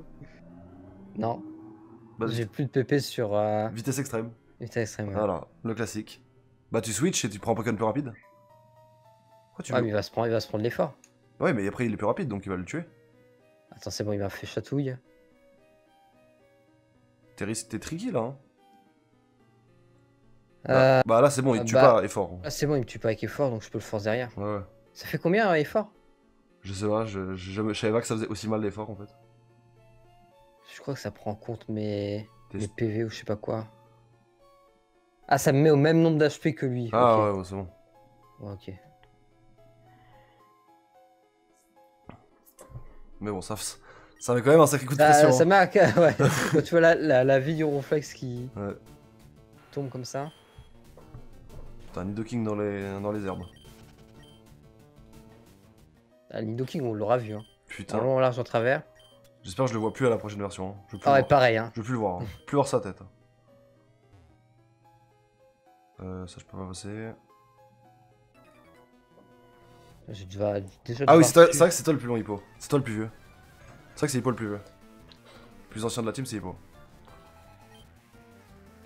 Non. Bah, J'ai plus de PP sur vitesse extrême. vitesse extrême. Ouais. Voilà, le classique. Bah, tu switches et tu prends un Pokémon plus rapide. Pourquoi tu Ouais, veux... mais il va se prendre l'effort. Ouais, mais après il est plus rapide donc il va le tuer. Attends, c'est bon, il m'a fait chatouille. T'es tricky là. Hein. Euh, Bah là c'est bon, il te tue bah- pas, effort. Ah, c'est bon, il me tue pas avec effort, donc je peux le force derrière. Ouais, ouais. Ça fait combien effort? Je sais pas, je savais pas que ça faisait aussi mal l'effort en fait. Je crois que ça prend en compte mes T'es- PV ou je sais pas quoi. Ah, ça me met au même nombre d'HP que lui. Ah Ok. ouais, ouais, c'est bon. Ouais, ok. Mais bon, ça met quand même un sacré coup de pression. Ça Hein. marque, ouais. Quand tu vois la vie du Ronflex qui Ouais. tombe comme ça. T'as un Nidoking dans les herbes. Ah, Nidoking, on l'aura vu. Hein. Putain. En long, en large, en travers. J'espère que je le vois plus à la prochaine version. Hein. Je veux plus Ah ouais, le voir. pareil. Hein. Je veux plus le voir. Hein. Plus voir sa tête. Hein. Ça, je peux pas passer. J'ai déjà Ah oui, devoir c'est vrai tuer. que c'est toi le plus long, Hippo. C'est toi le plus vieux. C'est vrai que c'est Hippo le plus vieux. Le plus ancien de la team, c'est Hippo.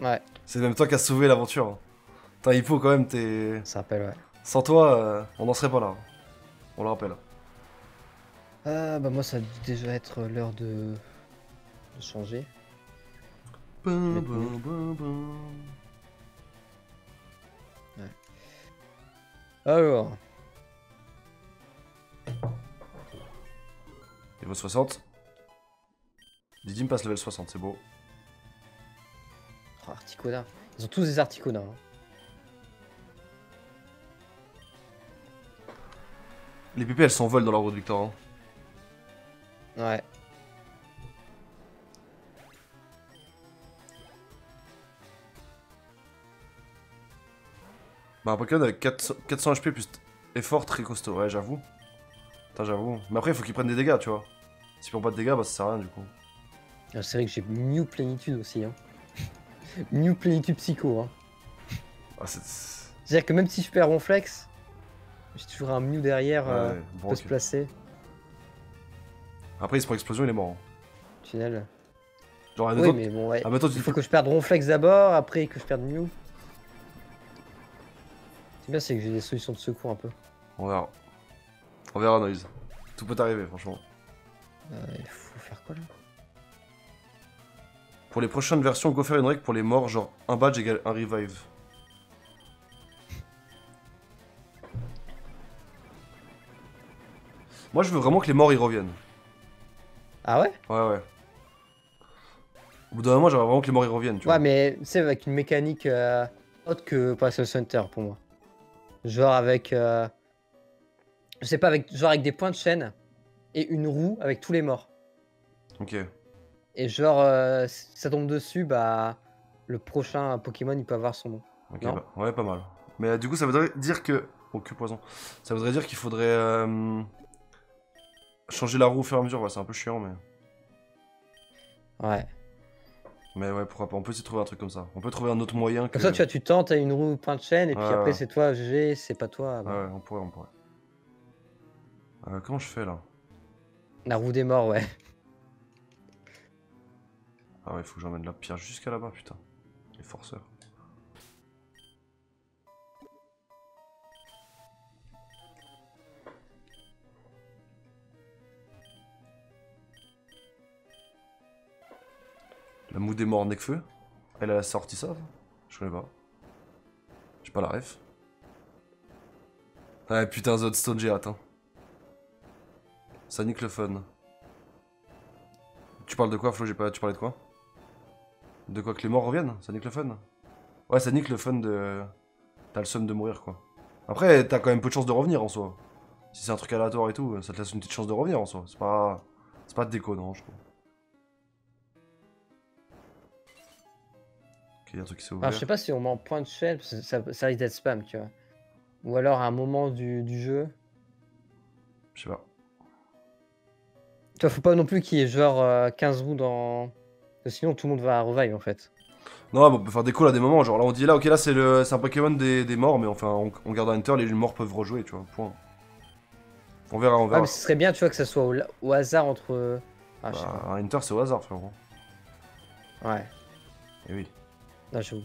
Ouais, C'est même toi qui as sauvé l'aventure. Hein. Putain, Hippo, quand même, t'es. ça rappelle, ouais. Sans toi, on n'en serait pas là. On le rappelle. Ah, bah moi, ça va déjà être l'heure de changer. Bum, Mettre nu. bum, bum, bum. Alors, Niveau 60. Didi me passe level 60, c'est beau. oh, Articuno. Ils ont tous des Articuno. Hein. Les PP, elles s'envolent dans la roue de victoire. Hein. Ouais. Bah, un Pokémon avec 400 HP plus effort très costaud. Ouais, j'avoue. Putain, j'avoue. Mais après, il faut qu'il prenne des dégâts, tu vois. S'il prend pas de dégâts, bah ça sert à rien du coup. Ah, c'est vrai que j'ai Mew Plénitude aussi. Hein. Mew Plénitude Psycho. Hein. Ah, C'est-à-dire que même si je perds Ronflex, j'ai toujours un Mew derrière Ouais, qui bon, peut se placer. Après, il se prend explosion, il est mort. Hein. Tunnel. Genre, Oui, mais bon, ouais. Ah, mais toi, Il faut que je perde Ronflex d'abord, après que je perde Mew. C'est bien, c'est que j'ai des solutions de secours un peu. On verra. On verra, Noise. Tout peut arriver, franchement. Il faut faire quoi là? Pour les prochaines versions, go faire une règle pour les morts, genre un badge égale un revive. Moi, je veux vraiment que les morts, ils reviennent. Ah ouais? Ouais, ouais. Au bout d'un moment, j'aimerais vraiment que les morts, ils reviennent, tu Ouais, vois. mais c'est avec une mécanique autre que Passage Center pour moi. Genre avec. Je sais pas, avec, genre avec des points de chaîne et une roue avec tous les morts. Ok. Et genre, si ça tombe dessus, bah. Le prochain Pokémon, il peut avoir son nom. Ok, Non? bah, ouais, pas mal. Mais du coup, ça voudrait dire que... Oh, que poison. Ça voudrait dire qu'il faudrait... changer la roue au fur et à mesure. Ouais, c'est un peu chiant, mais... Ouais. Mais ouais, pourquoi pas. On peut essayer de trouver un truc comme ça. On peut trouver un autre moyen que... Comme ça, tu vois, tu tentes à une roue point de chaîne, et puis Ouais, après, ouais. c'est toi, GG, c'est pas toi. Ouais, Bah. ouais, on pourrait, on pourrait. Comment je fais, là? La roue des morts, ouais. Ah ouais, faut que j'emmène la pierre jusqu'à là-bas, putain. Les forceurs. La moue des morts Necfeu. Elle a sorti ça? Je connais pas. J'ai pas la ref. Ouais, putain, Zodstone, j'ai hâte. Hein. Ça nique le fun. Tu parles de quoi, Flo? J'ai pas... Tu parlais de quoi? De quoi, que les morts reviennent? Ça nique le fun? Ouais, ça nique le fun de... T'as le seum de mourir, quoi. Après, t'as quand même peu de chances de revenir, en soi. Si c'est un truc aléatoire et tout, ça te laisse une petite chance de revenir, en soi. C'est pas... C'est pas déconnant, je trouve. Ok, y'a un truc qui s'est ouvert. Alors, je sais pas si on met en point de chaîne, parce que ça risque d'être spam, tu vois. Ou alors à un moment du jeu. Je sais pas. Tu vois, faut pas non plus qu'il y ait genre 15 roues dans. Parce que sinon, tout le monde va revive en fait. Non, mais on peut faire des calls à des moments. Genre là, on dit là, ok, là, c'est un Pokémon des morts, mais enfin, on garde un Hunter, les morts peuvent rejouer, tu vois. Point. On verra, on Ah, verra. mais ce serait bien, tu vois, que ça soit au hasard entre. Ah, je sais Bah, un Hunter, c'est au hasard, frérot. pas. Ouais. Et oui. Non, j'avoue.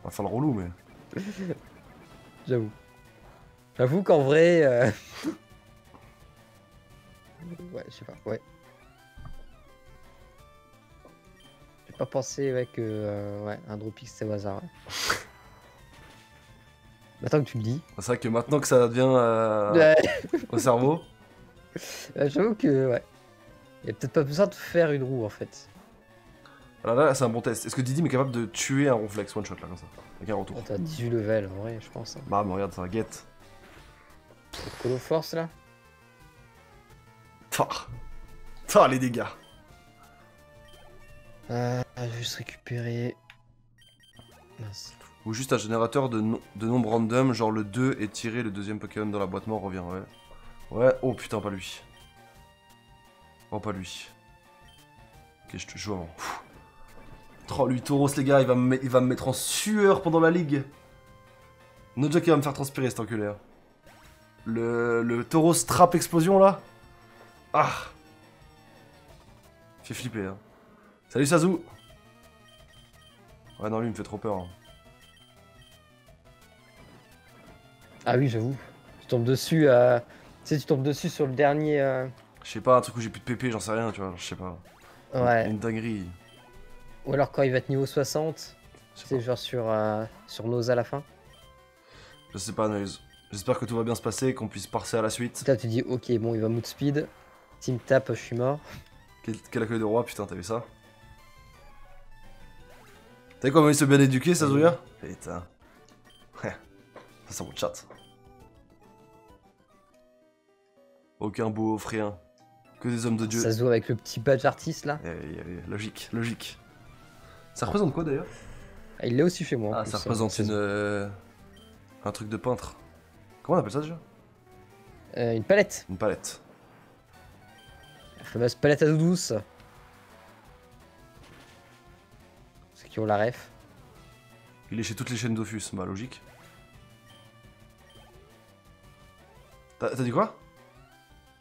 Va faire le relou, mais. J'avoue. J'avoue qu'en vrai. Ouais, je sais pas. Ouais. J'ai pas pensé ouais, que ouais, un Dropix c'est au hasard. Ouais. Maintenant que tu le dis. C'est vrai que maintenant que ça devient Ouais. au cerveau. J'avoue que ouais. Il y a peut-être pas besoin de faire une roue en fait. Alors là, c'est un bon test. Est-ce que Didi est capable de tuer un Ronflex one shot là, comme ça? Avec un retour. Oh, t'as 18 levels en vrai, je pense. Hein. Bah, mais regarde ça, get. Le Colo Force là. Tar les dégâts. Je vais juste récupérer. Mince. Ou juste un générateur de nombre random, genre le 2 et tirer le deuxième Pokémon dans la boîte mort revient, ouais. Ouais, oh putain, pas lui. Oh, pas lui. Ok, je te joue avant. Oh, lui, Tauros, les gars, il va me mettre en sueur pendant la ligue. No joke, il va me faire transpirer, cet enculé. Hein. Le Tauros trap explosion, là. Ah. Fait flipper, hein. Salut, Sazu. Ouais, non, lui, il me fait trop peur. Hein. Ah oui, j'avoue. Tu tombes dessus, tu sais, tu tombes dessus sur le dernier... Je sais pas, un truc où j'ai plus de PP, j'en sais rien, tu vois, je sais pas. Ouais. Une dinguerie. Ou alors quand il va être niveau 60, Je sais c'est pas. genre sur Nose à la fin. Je sais pas, Noise. J'espère que tout va bien se passer, qu'on puisse passer à la suite. Là, tu dis, ok, bon, il va mood speed. Team tap, je suis mort. Quel accueil de roi, putain, t'as vu ça? T'as vu comment il se bien éduqué, Sazuya? Putain. Ouais. Ça, c'est mon chat. Aucun beau, rien. Que des hommes de Dieu. Ça se joue avec le petit badge artiste là. Logique, logique. Ça représente quoi d'ailleurs? Ah, il l'est aussi chez moi. En Ah, plus, ça représente un truc de peintre. Comment on appelle ça déjà? Une palette. Une palette. La fameuse palette à dos douce. Ceux qui ont la ref. Il est chez toutes les chaînes Dofus, bah logique. T'as dit quoi?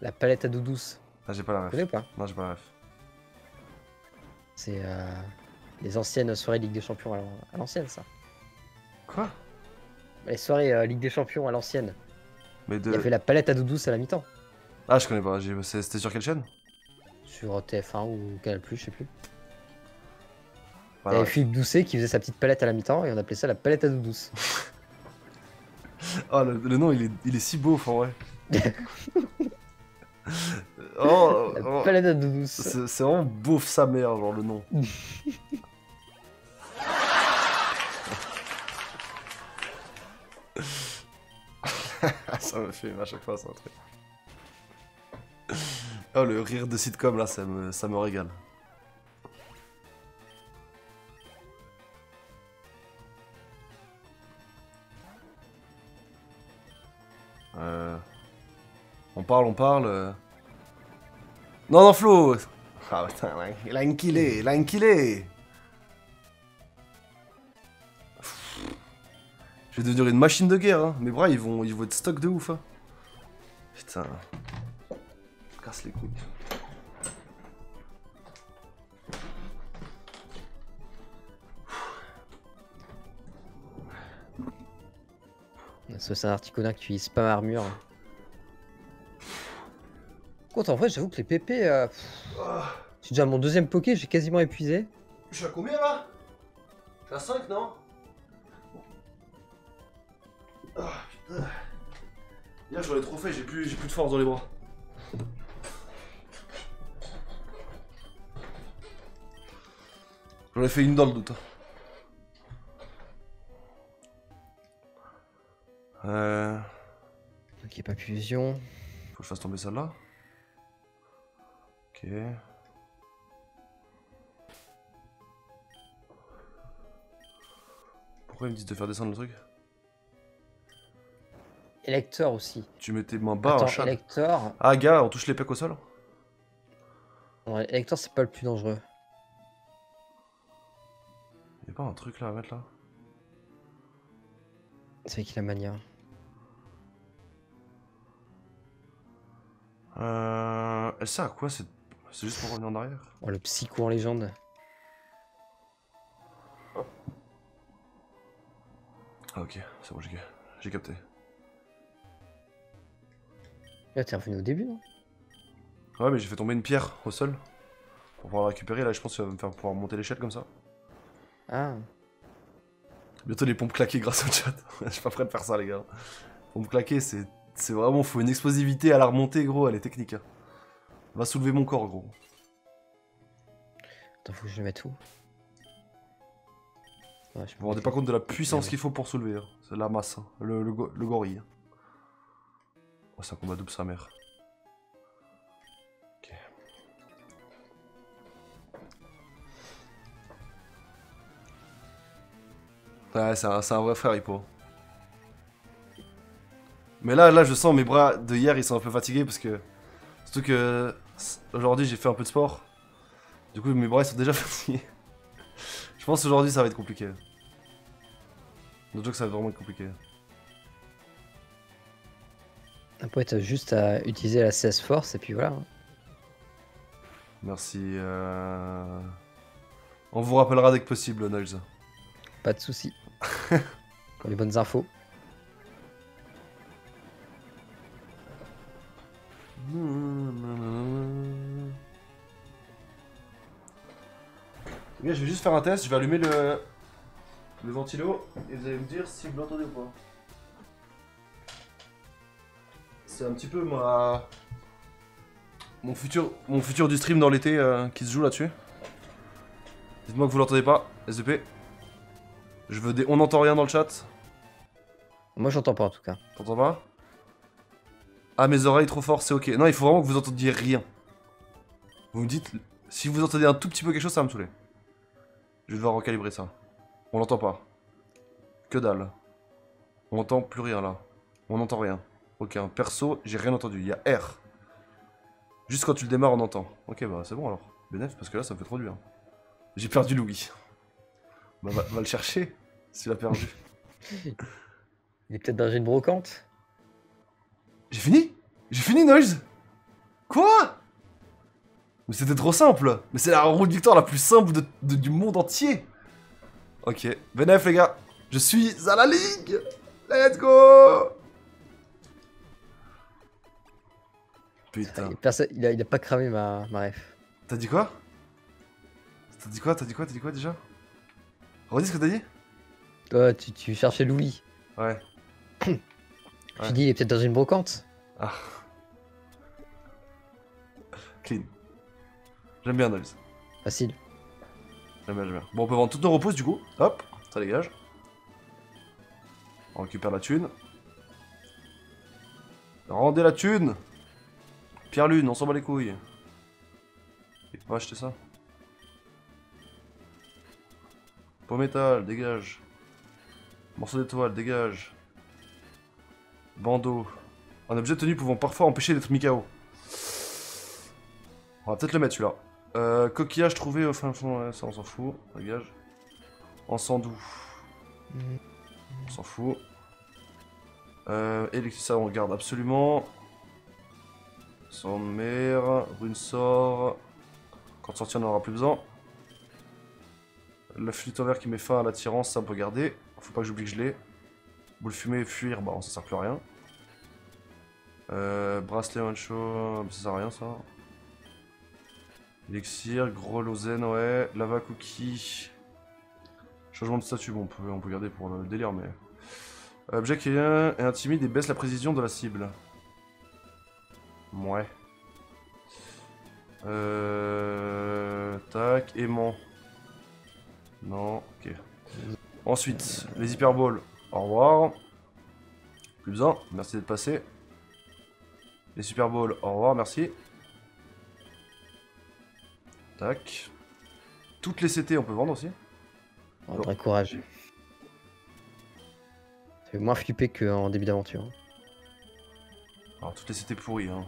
La palette à dos douce. Ah, j'ai pas la Tu ref. connais ou pas? Non, j'ai pas la ref. C'est les anciennes soirées Ligue des Champions à l'ancienne, ça. Quoi? Les soirées Ligue des Champions à l'ancienne. Mais Il y avait la palette à dos douce à la mi-temps. Ah, je connais pas. C'était sur quelle chaîne? Sur TF1 ou Canal+, je sais plus. Il y Voilà. avait Philippe Doucet qui faisait sa petite palette à la mi-temps et on appelait ça la palette à dos douce. Oh, le nom, il est si beau, en vrai. Oh, La oh. palette à dos douce. C'est vraiment beauf sa mère, genre le nom. Ça me fait à chaque fois, c'est un truc. Oh, le rire de sitcom là, ça me régale. On parle. Non, non, Flo! Ah putain, il a un killé, il a un killé! Je vais devenir une machine de guerre, hein. Mes bras, ils vont être stock de ouf, hein. Putain. Casse les couilles. C'est un Articuno qui utilise spam armure. Contre, en vrai, j'avoue que les PP. C'est déjà mon deuxième poké, j'ai quasiment épuisé. Je suis à combien là? Je suis à 5, non? Ah putain. Hier j'en ai trop fait, j'ai plus de force dans les bras. J'en ai fait une dans le doute. Ok, pas fusion. Faut que je fasse tomber celle-là. Ok. Pourquoi ils me disent de faire descendre le truc? Électeur aussi. Tu mets tes mains bas, un Attends, chat. électeur. Ah gars, on touche les pecs au sol? Non, électeur, c'est pas le plus dangereux. Y'a pas un truc là à mettre là? C'est qui la mania. Elle sert à quoi? C'est juste pour revenir en arrière? Oh, le psycho en légende. Ah ok, c'est bon, j'ai capté. Là, t'es revenu au début, non? Ouais, mais j'ai fait tomber une pierre au sol. Pour pouvoir la récupérer, là je pense que ça va me faire pouvoir monter l'échelle comme ça. Ah. Bientôt les pompes claquées grâce au chat. Je suis pas prêt de faire ça les gars. Pompes claquées, c'est vraiment, faut une explosivité à la remontée gros, elle est technique. Hein. Va soulever mon corps gros. Attends, faut que je le mette où? Ouais, Vous vous rendez pas compte de la puissance qu'il faut pour soulever. Hein. C'est la masse, hein. le gorille. Oh, c'est un combat double sa mère. Ok. Ouais, c'est un vrai frère, Hippo. Mais là, je sens mes bras de hier, ils sont un peu fatigués parce que... Surtout que... Aujourd'hui, j'ai fait un peu de sport. Du coup, mes bras, ils sont déjà fatigués. Je pense qu'aujourd'hui ça va être compliqué. Donc ça va vraiment être compliqué. Après, t'as juste à utiliser la CS Force et puis voilà. Merci. On vous rappellera dès que possible, Noise. Pas de soucis. Pour les bonnes infos. Les gars, je vais juste faire un test, je vais allumer le ventilo et vous allez me dire si vous l'entendez ou pas. C'est un petit peu mon futur du stream dans l'été qui se joue là-dessus. Dites-moi que vous l'entendez pas, SDP. On n'entend rien dans le chat. Moi, j'entends pas en tout cas. T'entends pas? Ah, mes oreilles trop fort, c'est ok. Non, il faut vraiment que vous entendiez rien. Vous me dites, si vous entendez un tout petit peu quelque chose, ça va me saouler. Je vais devoir recalibrer ça. On l'entend pas. Que dalle. On entend plus rien là. On n'entend rien. Ok, perso, j'ai rien entendu. Il y a R. Juste quand tu le démarres, on entend. Ok, bah c'est bon alors. Bénef, parce que là, ça me fait trop du bien. J'ai perdu Louis. Bah, va le chercher, s'il a perdu. Il est peut-être dans une brocante. J'ai fini? J'ai fini, Noise? Quoi? Mais c'était trop simple. Mais c'est la route de victoire la plus simple du monde entier. Ok. Bénef, les gars. Je suis à la ligue. Let's go. Putain. Il a pas cramé ma ref. T'as dit quoi? T'as dit quoi déjà? Redis ce que t'as dit? Toi, tu cherchais Louis. Ouais. Tu dis, il est peut-être dans une brocante. Ah. Clean. J'aime bien Noise. Facile. J'aime bien. Bon, on peut vendre toutes nos repousses du coup. Hop, ça dégage. On récupère la thune. Rendez la thune. Pierre Lune, on s'en bat les couilles. On va acheter ça. Pot métal, dégage. Morceau d'étoile, dégage. Bandeau. Un objet de tenue pouvant parfois empêcher d'être mis KO. On va peut-être le mettre celui-là. Coquillage trouvé au fin fond, ouais, ça on s'en fout. Dégage. Encens doux. On s'en fout. Ça on garde absolument. Sang de mer, rune sort. Quand sortir on n'en aura plus besoin. La flûte en verre qui met fin à l'attirance, ça on peut garder. Faut pas que j'oublie que je l'ai. Boule fumée, fuir, bah ça sert plus à rien. Bracelet mancho, ça sert à rien ça. Elixir, gros lozen, ouais. Lava cookie. Changement de statut, bon on peut garder pour le délire mais... Objet qui est intimide et baisse la précision de la cible. Ouais. Tac, aimant. Non, ok. Ensuite, les hyperballs. Au revoir. Plus besoin, merci d'être passé. Les superballs, au revoir, merci. Tac. Toutes les CT, on peut vendre aussi. Oh, vrai courage. Ça fait moins flipper qu'en début d'aventure. Alors, toutes les CT pourries, hein.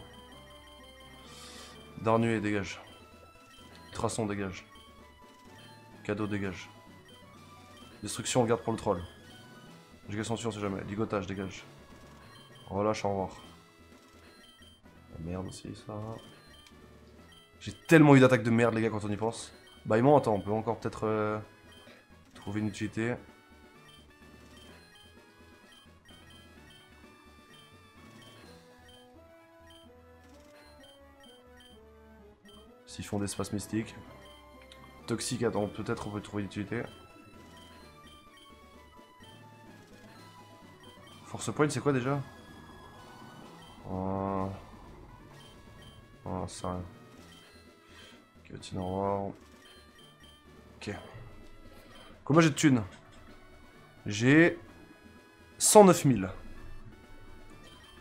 Darnuet, dégage. Traçon, dégage. Cadeau, dégage. Destruction, on garde pour le troll. Giga censure, on sait jamais. Ligotage, dégage. Relâche, au revoir. La merde aussi, ça. J'ai tellement eu d'attaques de merde, les gars, quand on y pense. Bâillement, attends, on peut encore peut-être trouver une utilité. S'ils font d'espace mystique. Toxique, attends, peut-être on peut trouver une utilité. Force point, c'est quoi déjà? Oh, ça rien. Guillotine en noir. Ok. Combien j'ai de thunes? J'ai 109 000.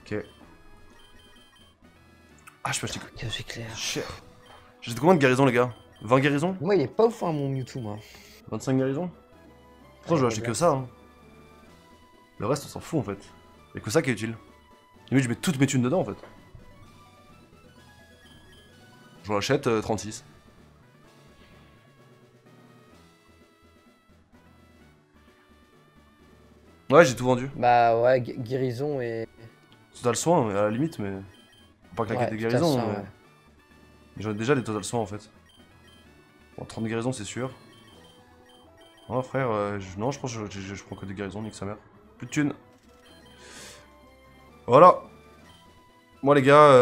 Ok. Ah, je peux acheter. C'est clair. Cher. J'ai combien de guérisons, les gars? 20 guérisons? Moi, il est pas ouf, hein, mon Mewtwo, moi. 25 guérisons? Pourtant, je vais acheter que ça. Hein. Le reste, on s'en fout en fait. Y'a que ça qui est utile. Limite, je mets toutes mes thunes dedans en fait. J'en achète 36. Ouais, j'ai tout vendu. Bah ouais, guérison et... Total soin, à la limite, mais. Faut pas claquer Ouais, des tout à guérisons, ça, mais. ouais. Mais j'en ai déjà des total soins en fait. Bon, 30 guérisons, c'est sûr. Non, frère, non, je pense que je prends que des guérisons, nique sa mère. Plus de thunes. Voilà. Moi, les gars,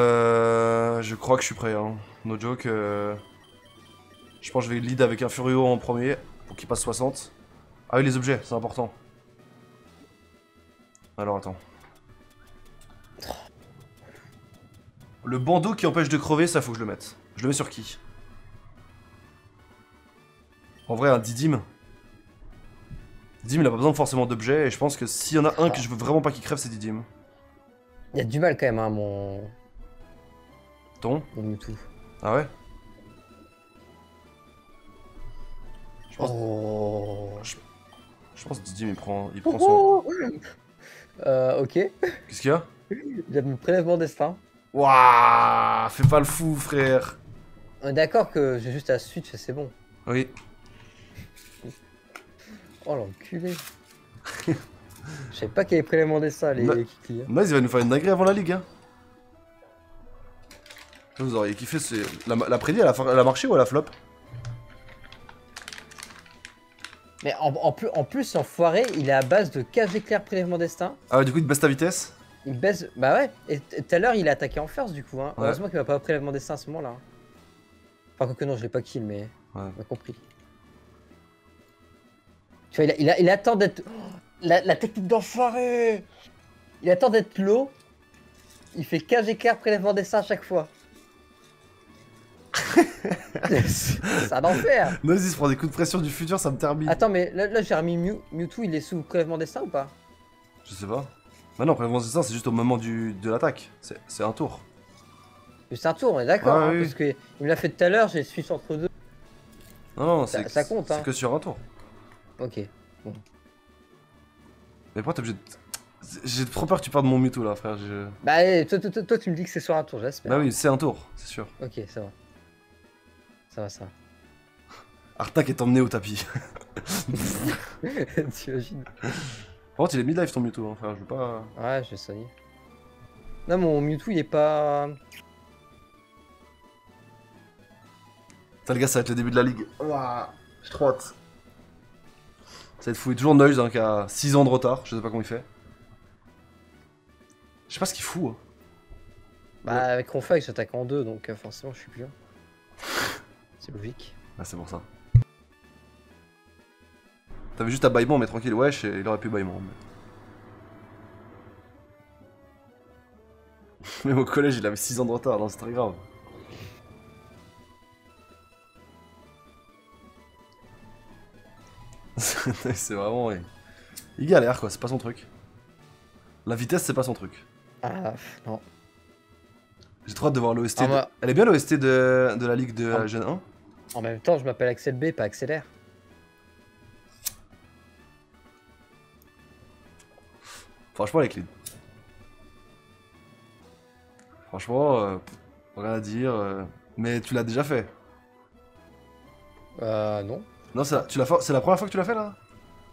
je crois que je suis prêt. Hein. No joke. Je pense que je vais lead avec un Furio en premier pour qu'il passe 60. Ah oui, les objets, c'est important. Alors, attends. Le bandeau qui empêche de crever, ça faut que je le mette. Je le mets sur qui? En vrai, un Didim. Didim, il a pas besoin forcément d'objets, et je pense que s'il y en a un que je veux vraiment pas qu'il crève, c'est Didim. Il y a du mal quand même, hein, Ton? mon Mewtwo. Ah ouais? Je pense, Oh. je pense que Didim, il prend son... Ok. Qu'est-ce qu'il y a? Il y a mon prélèvement destin. Waouh! Fais pas le fou, frère! On est d'accord que j'ai juste à switch et c'est bon. Oui. Oh l'enculé. Je savais pas qu'il y avait prélèvement destin, les Ouais. Kiki. Hein. Nice, il va nous faire une dinguerie avant la ligue. Hein. Vous auriez kiffé, c'est... La prédit, elle a marché ou elle a flop? Mais en plus, l'enfoiré, il est à base de cage éclair prélèvement destin. Ah ouais, du coup, il baisse ta vitesse? Il baisse. Bah ouais. Et tout à l'heure, il a attaqué en first du coup. Hein. Ouais. Heureusement qu'il m'a pas prélèvement destin à ce moment-là. Hein. Enfin, que non, je l'ai pas kill, mais. Ouais. On a compris. Tu vois, il attend d'être. Oh, la technique d'enfoiré! Il attend d'être low. Il fait cage éclair prélèvement destin à chaque fois. C'est un enfer! Nice, il se prend des coups de pression du futur, ça me termine. Attends, mais là j'ai remis Mewtwo, il est sous prélèvement destin ou pas? Je sais pas. Bah non, prélèvement destin, c'est juste au moment de l'attaque. C'est un tour. C'est un tour, on est d'accord, Ouais, hein, oui. parce qu'il me l'a fait tout à l'heure, j'ai suis entre deux. Non, non, Ça c'est compte, c'est hein. que sur un tour. Ok. Mais pourquoi t'es obligé de... J'ai trop peur que tu perdes mon Mewtwo là, frère. Bah, toi, tu me dis que c'est sur un tour, j'espère. Bah oui, c'est un tour, c'est sûr. Ok, ça va. Ça va, ça va. Artak est emmené au tapis. T'imagines? Par contre, il est mid-life ton Mewtwo, hein, frère, je veux pas... Ouais, je vais soigner. Non, mon Mewtwo, il est pas. Putain, les gars, ça va être le début de la ligue. Ouah, j'ai trop hâte. Ça va être fou. Il est toujours Noise, hein, qui a 6 ans de retard. Je sais pas comment il fait. Je sais pas ce qu'il fout. Hein. Bah, Ouais. avec Ronfa, il s'attaque en deux, donc forcément, je suis plus là. C'est logique. Ah, c'est pour ça. T'avais juste à Baïman, mais tranquille. Ouais, il aurait pu Baïman. Mais... Même au collège, il avait 6 ans de retard. Non, c'est très grave. C'est vraiment... ouais. Il galère, quoi. C'est pas son truc. La vitesse, c'est pas son truc. Ah, non. J'ai trop hâte de voir l'OST. Ah, moi- Elle est bien l'OST de la ligue de Ah. Gen 1. En même temps, je m'appelle Axel B, pas Accélère. Franchement, elle est clean. Franchement, rien à dire. Mais tu l'as déjà fait. Non. Non, c'est la première fois que tu l'as fait là?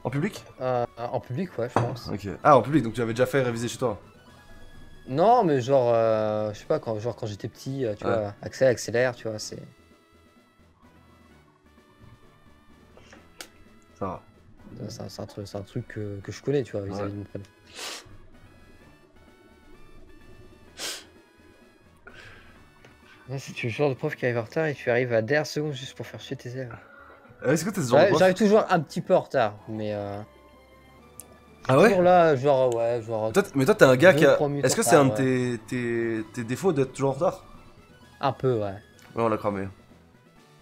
En public? En public, ouais, je pense. Ok. Ah, en public, donc tu avais déjà fait réviser chez toi. Non, mais genre, je sais pas, quand j'étais petit, tu Ouais. vois, accélère, tu vois, c'est. Ça va. C'est un truc que je connais, tu vois, vis-à-vis Ouais. de mon prénom. Ouais, si tu es le genre de prof qui arrive en retard et tu arrives à dernière seconde juste pour faire chier tes élèves. Est-ce que t'es ce genre de prof? J'arrive toujours un petit peu en retard, mais Ah ouais? toujours là, genre, ouais, genre. Mais toi, t'es un gars Deux, qui a. trois minutes Est-ce que en c'est un de retard, tes défauts d'être toujours en retard? Un peu, ouais. Ouais, on l'a cramé.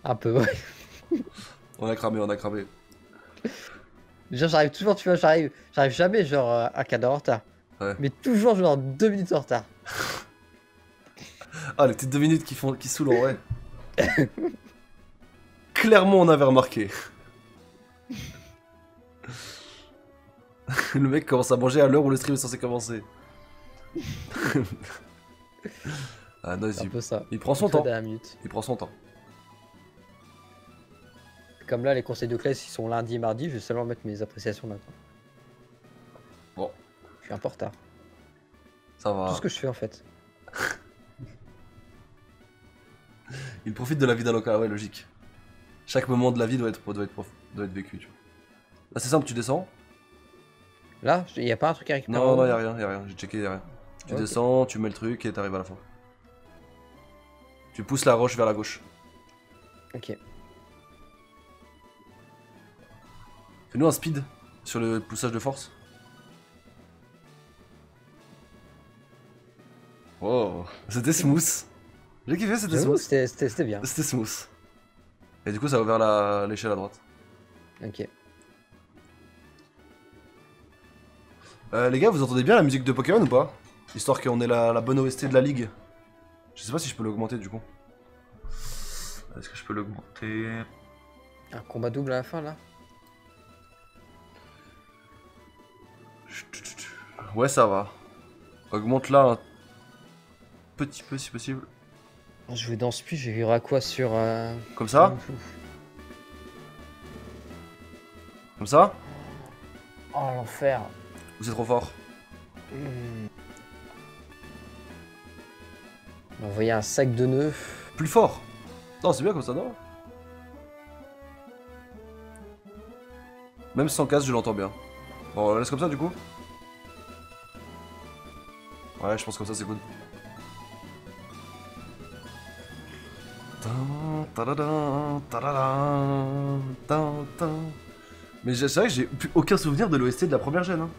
Un peu, ouais. On a cramé, on a cramé. Genre, j'arrive toujours, tu vois, j'arrive jamais, genre, un quart d'heure en retard. Ouais. Mais toujours, genre, 2 minutes en retard. Ah, les petites 2 minutes qui saoulent en vrai. Clairement, on avait remarqué. Le mec commence à manger à l'heure où le stream est censé commencer. Ah non, C'est un peu ça. il prend son Une fois temps. dernière minute. Il prend son temps. Comme là, les conseils de classe, ils sont lundi et mardi, je vais seulement mettre mes appréciations maintenant. suis un peu en retard. Ça va. Tout ce que je fais en fait. Il profite de la vie d'Aloca, ouais, logique. Chaque moment de la vie doit être vécu, tu vois. Là, c'est simple, tu descends. Là, il y a pas un truc à récupérer? Non, non, y'a rien, j'ai checké, y'a rien. Tu Ok. descends, tu mets le truc et t'arrives à la fin. Tu pousses la roche vers la gauche. Ok. Fais-nous un speed sur le poussage de force. Oh, c'était smooth. J'ai kiffé, c'était J'avoue, smooth. c'était bien. C'était smooth. Et du coup, ça va vers l'échelle à droite. Ok. Les gars, vous entendez bien la musique de Pokémon ou pas? Histoire qu'on ait la bonne OST de la ligue. Je sais pas si je peux l'augmenter du coup. Est-ce que je peux l'augmenter? Un combat double à la fin là? Ouais, ça va. Augmente-la un petit peu si possible. Je vais dans ce puits, je vais vivre à quoi sur. Comme ça? Comme ça? Oh l'enfer. Ou c'est trop fort? On va envoyer un sac de nœuds. Plus fort? Non, c'est bien comme ça, non? Même sans casse, je l'entends bien. Bon, on laisse comme ça du coup? Ouais, je pense comme ça c'est good. Mais c'est vrai que j'ai plus aucun souvenir de l'OST de la première gêne. Hein.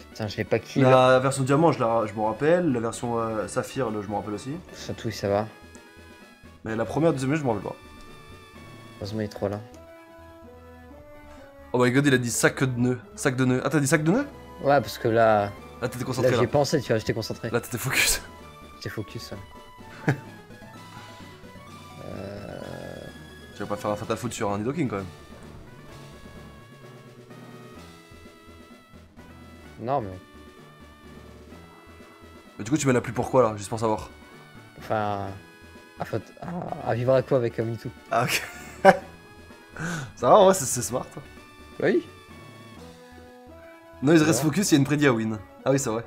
Putain, je l'ai pas kill. La version diamant, je m'en rappelle. La version saphir, je m'en rappelle aussi. Surtout, ça va. Mais la première, deuxième, je m'en rappelle pas. Heureusement, il est trop là. Oh my god, il a dit sac de nœuds. Sac de nœuds. Ah, t'as dit sac de nœuds? Ouais, parce que là. Là, t'étais Là, concentré là. j'ai pensé, tu vois, j'étais concentré. Là, t'étais focus. J'étais focus. Ouais. Tu vas pas faire un fatal foot sur un Nidoking quand même. Non, mais. Mais du coup, tu mets la pluie pourquoi là? Juste pour savoir. Enfin. À vivre à quoi avec un Mewtwo? Ah, ok. Ça va, ouais, c'est smart. Oui. Non, il reste focus, il y a une prédit à win. Ah oui, c'est vrai.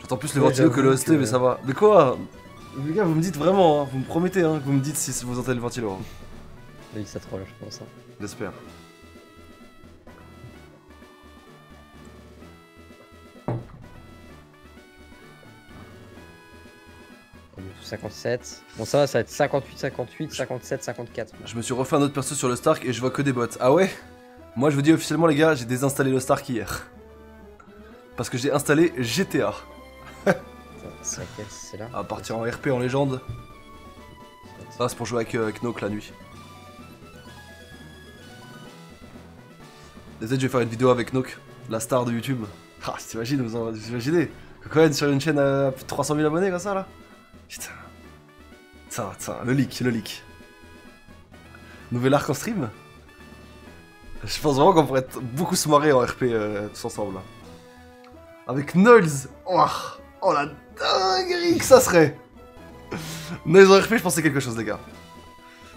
J'entends plus le Ouais, ventilo que le j'avoue HT, que- mais ça va. Mais quoi? Les gars, vous me dites vraiment, hein, vous me promettez hein, que vous me dites si vous entendez le ventilo. Hein. Oui, ça troll, je pense. Hein. J'espère. Pas du tout 57. Bon, ça va, ça va être 58, 58, 57, 54. Je me suis refait un autre perso sur le Stark et je vois que des bots. Ah ouais? Moi, je vous dis officiellement, les gars, j'ai désinstallé le Stark hier. Parce que j'ai installé GTA. C'est laquelle? C'est là? À partir en RP en légende. Ça, c'est pour jouer avec Nook la nuit. Peut-être je vais faire une vidéo avec Nook, la star de YouTube. Ah, t'imagines, vous imaginez que Cohen sur une chaîne à plus de 300 000 abonnés comme ça là? Putain. Putain, le leak. Nouvel arc en stream? Je pense vraiment qu'on pourrait beaucoup se marrer en RP tous ensemble là. Avec Noils. Oh la dinguerie que ça serait. Noise en RP, je pense que c'est quelque chose, les gars.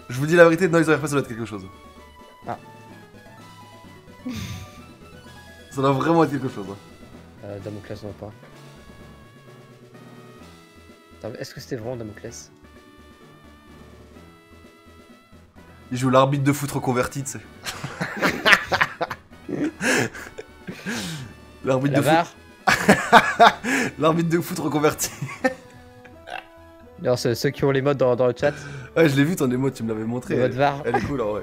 Je vous dis la vérité, Noise en RP, ça doit être quelque chose. Ah. Ça doit vraiment être quelque chose. Hein. Damoclès, non pas. Attends, est-ce que c'était vraiment Damoclès? Il joue l'arbitre de foot reconverti, tu sais. L'arbitre La de barre. foot. L'arbitre de foot reconverti. Alors, ceux qui ont les modes dans le chat. Ouais, je l'ai vu ton émo, tu me l'avais montré. Le mode VAR. Elle est cool, en vrai.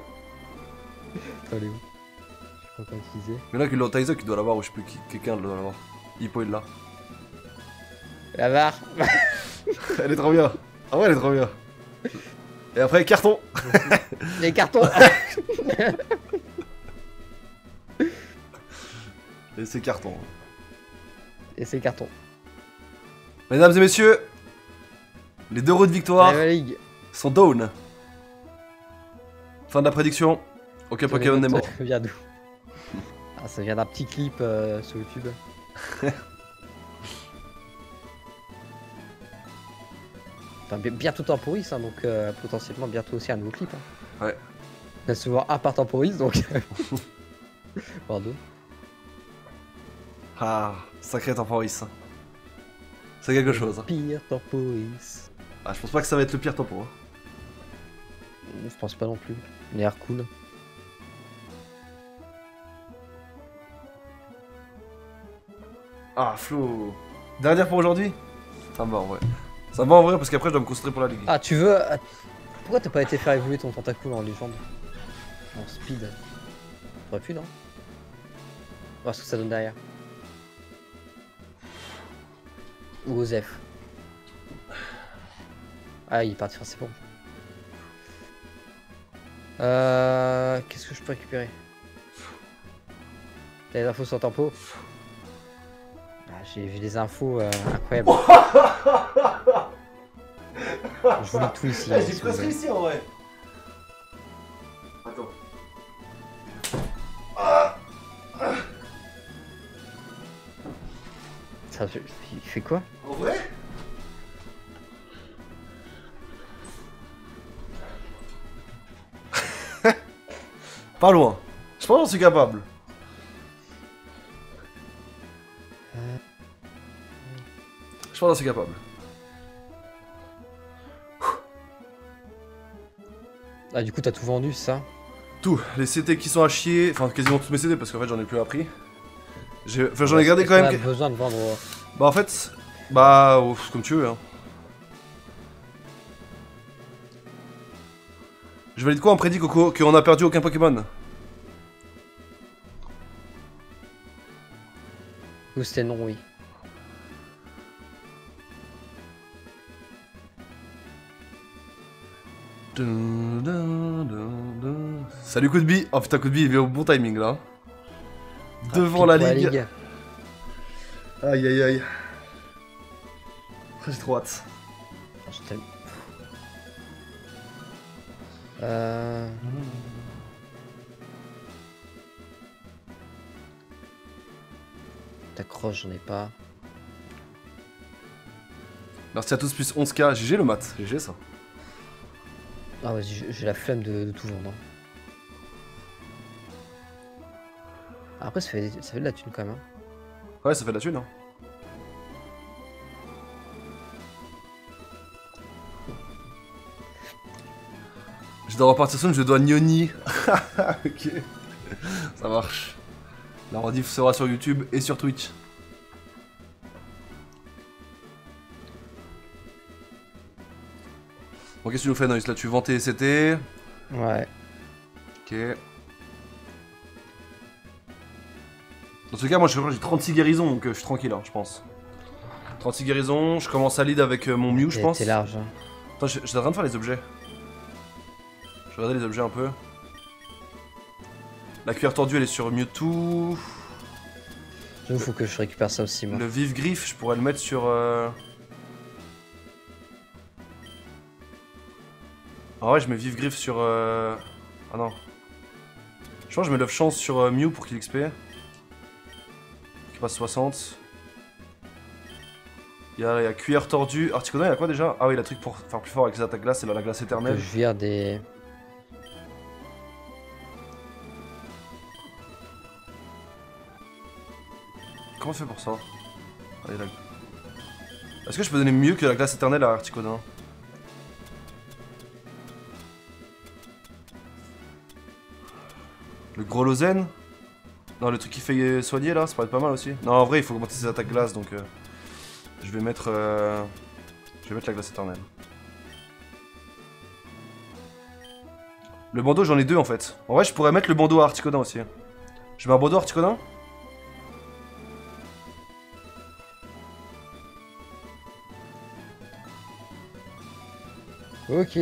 Attends, elle est où? Je peux pas utiliser. Mais là, que le Taizo, il doit l'avoir, ou je sais plus qui, quelqu'un doit l'avoir. Hippo, il l'a. La barre. Elle est trop bien. Ah ouais, elle est trop bien. Et après, carton. Les cartons. Et c'est carton. Et c'est carton. Mesdames et messieurs, les 2 routes de victoire La Ligue. sont down. Fin de la prédiction. Aucun Pokémon n'est mort. Ça vient d'où? Ah, ça vient d'un petit clip sur YouTube. Enfin, bientôt temporise, hein, donc potentiellement bientôt aussi un nouveau clip. Hein. Ouais. On a souvent un par temporise, donc. Pardon. Ah, sacré temporis. C'est quelque chose. Pire temporise. Ah, je pense pas que ça va être le pire tempo. Hein. Je pense pas non plus. Il a l'air cool. Ah, Flo. Dernière pour aujourd'hui? Ça me va en vrai. Ça me va en vrai parce qu'après je dois me concentrer pour la ligue. Ah, tu veux. Pourquoi t'as pas été faire évoluer ton tentacule en légende? En speed. T'aurais pu, non? On va voir ce que ça donne derrière. Ou Osef. Ah, il est parti, c'est bon. Qu'est-ce que je peux récupérer? T'as des infos sur tempo? Ah, j'ai vu des infos incroyables. Je vous lis tout ici. J'ai presque réussi en vrai. Attends. Ça, il fait quoi? En vrai? Pas loin. Je pense que j'en suis capable. Je pense que j'en suis capable. Ah, du coup, t'as tout vendu, ça? Tout. Les CT qui sont à chier. Enfin, quasiment tous mes CT parce qu'en fait j'en ai plus appris. Enfin, j'en ai gardé quand même. On a besoin de vendre. Bah, en fait. Bah, comme tu veux. Hein. Je valide quoi en prédit, Coco? Qu'on a perdu aucun Pokémon? Ou c'était non, oui. Salut coup de bille. Oh putain, coup de bille il vient au bon timing là. Devant la ligue. Aïe aïe aïe. J'ai trop hâte. T'accroches, j'en ai pas. Merci à tous plus 11k. GG le mat. GG ça. Ah vas-y, j'ai la flemme de tout vendre. Après, ça fait de la thune quand même. Hein. Ouais, ça fait de la thune. Hein. Je dois repartir soon, je dois Nioni. Ok. Ça marche. La rediff sera sur YouTube et sur Twitch. Bon, qu'est-ce que tu nous fais, Noise? Là, tu vends tes CT. Ouais. Ok. Dans ce cas, moi, j'ai 36 guérisons, donc je suis tranquille, hein, je pense. 36 guérisons, je commence à lead avec mon Mew, je pense. T'es large. Hein. Attends, j'étais en train de faire les objets. Je vais regarder les objets un peu. La cuillère tordue, elle est sur Mewtwo. Il faut que je récupère ça aussi, moi. Le vif griffe, je pourrais le mettre sur... Ah ouais, je mets vif griffe sur... Ah non. Je pense que je mets Love Chance sur Mew pour qu'il XP. Qu'il passe 60. Il y a cuillère tordue. Articuno, il y a quoi déjà? Ah oui, la truc pour faire plus fort avec les attaques glace, c'est la glace éternelle. Je vire des... Comment on fait pour ça? Allez, là. Est-ce que je peux donner mieux que la glace éternelle à Articuno? Le gros Lozen? Non, le truc qui fait soigner là, ça pourrait être pas mal aussi. Non, en vrai, il faut augmenter ses attaques glace donc je vais mettre la glace éternelle. Le bandeau, j'en ai deux en fait. En vrai, je pourrais mettre le bandeau à Articodin aussi. Je mets un bandeau à Articodin? Ok.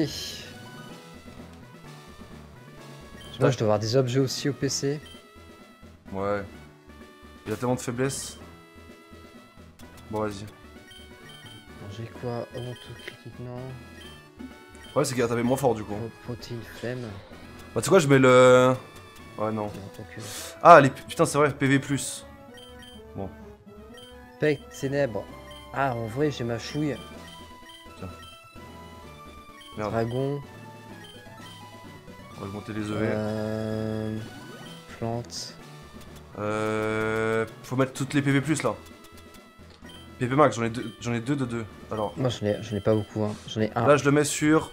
Moi, je dois avoir des objets aussi au PC. Ouais. Il a tellement de faiblesses. Bon, vas-y. J'ai quoi? Auto-critique, non. Ouais, c'est qu'il a tapé moins fort du coup. Protéine, flemme. Bah, tu sais quoi, je mets le. Ouais, non. Que... Ah, les. Putain, c'est vrai, PV. Bon. Spectre, ténèbres. Ah, en vrai, j'ai ma chouille. Tiens. Merde. Dragon. On va augmenter les EV. Plante. Faut mettre toutes les PV+, là. PV max, j'en ai deux de deux. Alors, Moi j'en ai pas beaucoup, hein. J'en ai un. là, je le mets sur...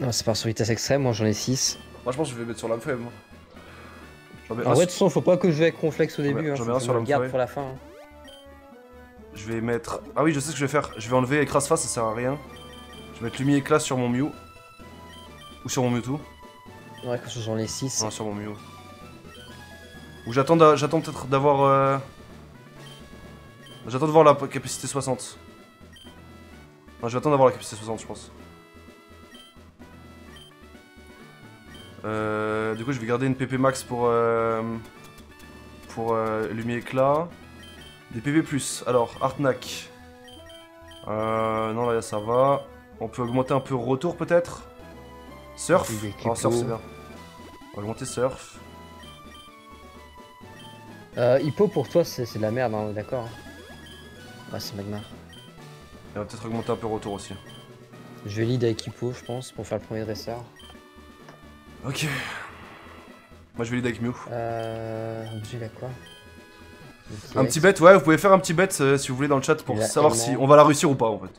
Non, c'est par sur vitesse extrême, moi j'en ai 6. Moi, je pense que je vais mettre sur l'âme faible. J'en mets En un vrai, de sur- toute façon, faut pas que je joue avec Conflex au J'en mets- début, hein. j'en Faut mets un que sur je la le garde forêt. pour la fin. Hein. Je vais mettre... Ah oui, je sais ce que je vais faire. Je vais enlever écrase-face, ça sert à rien. Je vais mettre Lumi éclase sur mon Mew. Ou sur mon Mewtwo. Ouais, quand j'en ai 6. Non, sur mon Mew. Ou j'attends peut-être d'avoir... J'attends de voir la capacité 60. Non, je vais attendre d'avoir la capacité 60, je pense. Du coup, je vais garder une PP max pour Lumi éclat. Des PV+. Alors, Artnac. Non, là, ça va. On peut augmenter un peu retour, peut-être. Surf. Oh, surf, c'est bien. On va augmenter surf. Hippo pour toi c'est de la merde, hein, d'accord. Ouais, c'est Magmar. Et on va peut-être augmenter un peu retour aussi. Je vais lead avec Hippo, je pense, pour faire le premier dresseur. Ok. Moi, je vais lead avec Mew. Objet, il a quoi? Un petit bet, ouais, vous pouvez faire un petit bet si vous voulez dans le chat pour Il a savoir aimant. si on va la réussir ou pas en fait.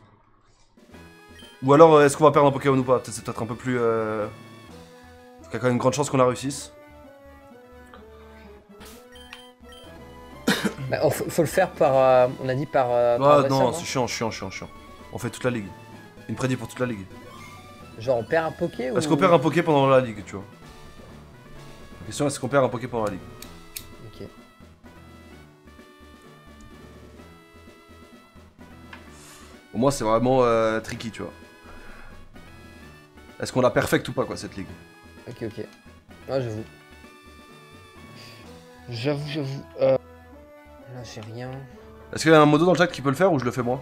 Ou alors est-ce qu'on va perdre un Pokémon ou pas. C'est peut-être un peu plus... Il y a quand même une grande chance qu'on la réussisse. Bah, faut le faire par... on a dit par... par Ah dresseur, non, c'est chiant. On fait toute la ligue. Une prédit pour toute la ligue. Genre on perd un Poké ou... Est-ce qu'on perd un Poké pendant la ligue, tu vois? La question est-ce qu'on perd un Poké pendant la ligue? Ok. Pour moi c'est vraiment tricky, tu vois. Est-ce qu'on la perfecte ou pas quoi cette ligue? Ok. Ah, j'avoue. J'avoue. Là j'ai rien. Est-ce qu'il y a un modo dans le chat qui peut le faire ou je le fais moi?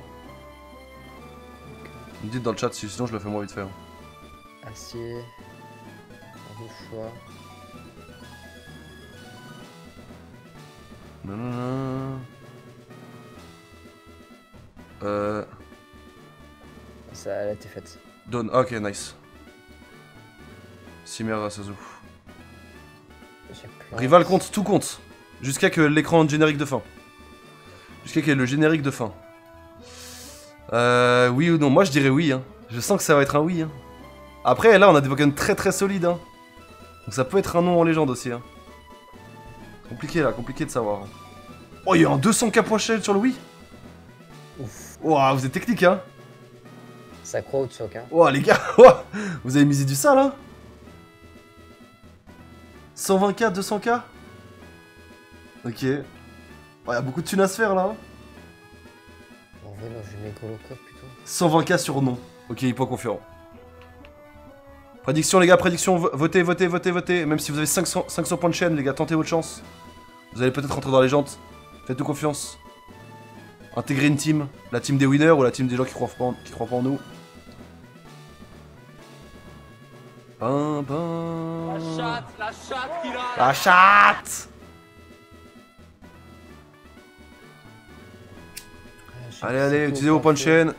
Vous me dites dans le chat, sinon je le fais moi vite fait. Acier. Deux choix. Non. Ça, elle a été faite. Donne. Ok, nice. Simère Sazu. J'ai plein. Rival compte, tout compte. Jusqu'à que l'écran générique de fin. Jusqu'à qu'il y ait le générique de fin. Oui ou non? Moi je dirais oui. Hein. Je sens que ça va être un oui. Hein. Après, là on a des Pokémon très solides. Hein. Donc ça peut être un nom en légende aussi. Hein. Compliqué là, compliqué de savoir. Oh, il y a un 200k point shell sur le Wii. Ouf. Ouah, vous êtes technique hein. Ça croit au Tsoc, hein. Ouah les gars, ouah, vous avez misé du sale hein. 120k, 200k. Ok. Il y a beaucoup de thunes à se faire là. Hein. En vrai, non, je vais mettre Golocop plutôt. 120k sur non. Ok, il est pas confiant. Prédiction les gars, prédiction, votez. Même si vous avez 500 points de chaîne les gars, tentez votre chance. Vous allez peut-être rentrer dans les jantes. Faites-nous confiance. Intégrez une team. La team des winners ou la team des gens qui croient pas en nous. La chatte qui râle. La chatte. Allez, utilisez vos points de chaîne.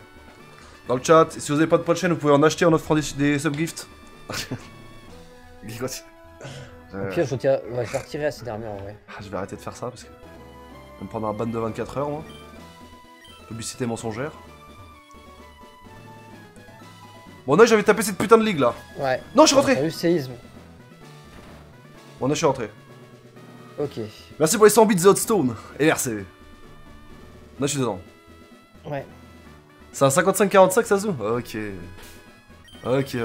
Dans le chat, et si vous n'avez pas de points de chaîne, vous pouvez en acheter en offrant des subgifts. Au pire, je vais retirer assez d'armure en vrai. Je vais arrêter de faire ça parce que... Je vais me prendre un ban de 24 heures, moi. Publicité mensongère. Bon, non, j'avais tapé cette putain de ligue, là. Ouais. Non, je suis rentré. Salut, séisme. Bon, là, je suis rentré. Ok. Merci pour les 100 bits de Hotstone. Et merci. Là, je suis dedans. Ouais. C'est un 55-45, ça se joue? Ok. Ok.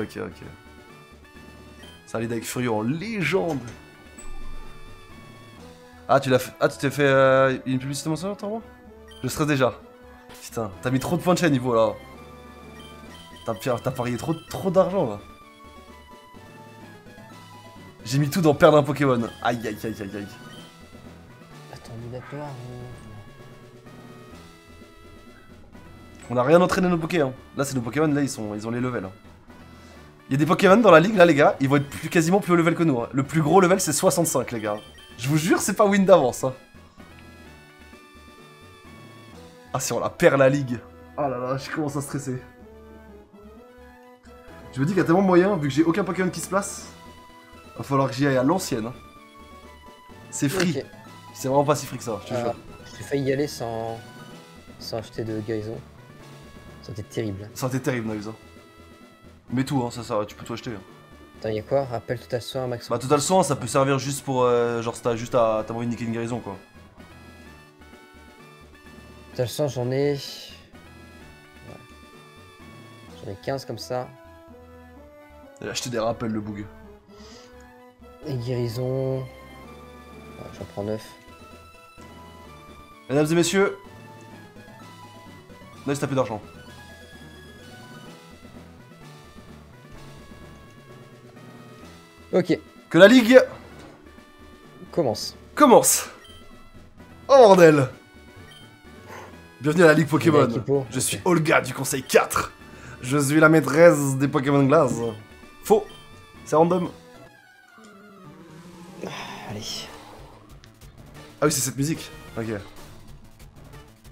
Ça lead avec Furio en légende. Ah, tu t'es fait une publicité mensongère, toi? Je stresse déjà. Putain, t'as mis trop de points de chaîne, niveau là. T'as parié trop d'argent là. J'ai mis tout dans perdre un Pokémon. Aïe. Attends, Lunatoire. On a rien entraîné nos Pokémon. Hein. Là, c'est nos Pokémon, là, ils ont les levels. Hein. Il y a des Pokémon dans la ligue, là, les gars, ils vont être quasiment plus haut level que nous. Hein. Le plus gros level, c'est 65, les gars. Je vous jure, c'est pas win d'avance. Hein. Ah, si on la perd la ligue. Oh là là, je commence à stresser. Je me dis qu'il y a tellement moyen, vu que j'ai aucun Pokémon qui se place. Va falloir que j'y aille à l'ancienne. Hein. C'est free. Ok. C'est vraiment pas si free que ça, je te jure. J'ai failli y aller sans acheter de guérison. Ça aurait été terrible. Ça aurait été terrible, Naïs. Hein. Mais tout, hein, ça, tu peux tout acheter. Hein. Attends, y'a quoi? Rappelle tout à soin, Max. Bah, Total Soin, ça peut servir juste pour. Genre, si t'as juste à. T'as envie de niquer une guérison, quoi. Total soin, j'en ai. Ouais. J'en ai 15 comme ça. J'ai acheté des rappels, le boug. Et guérison. Ouais, j'en prends 9. Mesdames et messieurs. Nice, t'as plus d'argent. Ok, Que la ligue commence. commence. Oh bordel. Bienvenue à la ligue Pokémon. Avec Hippo. Je Ok. suis Olga du conseil 4. Je suis la maîtresse des Pokémon Glace. Faux. C'est random. Allez. Ah oui, c'est cette musique. Ok.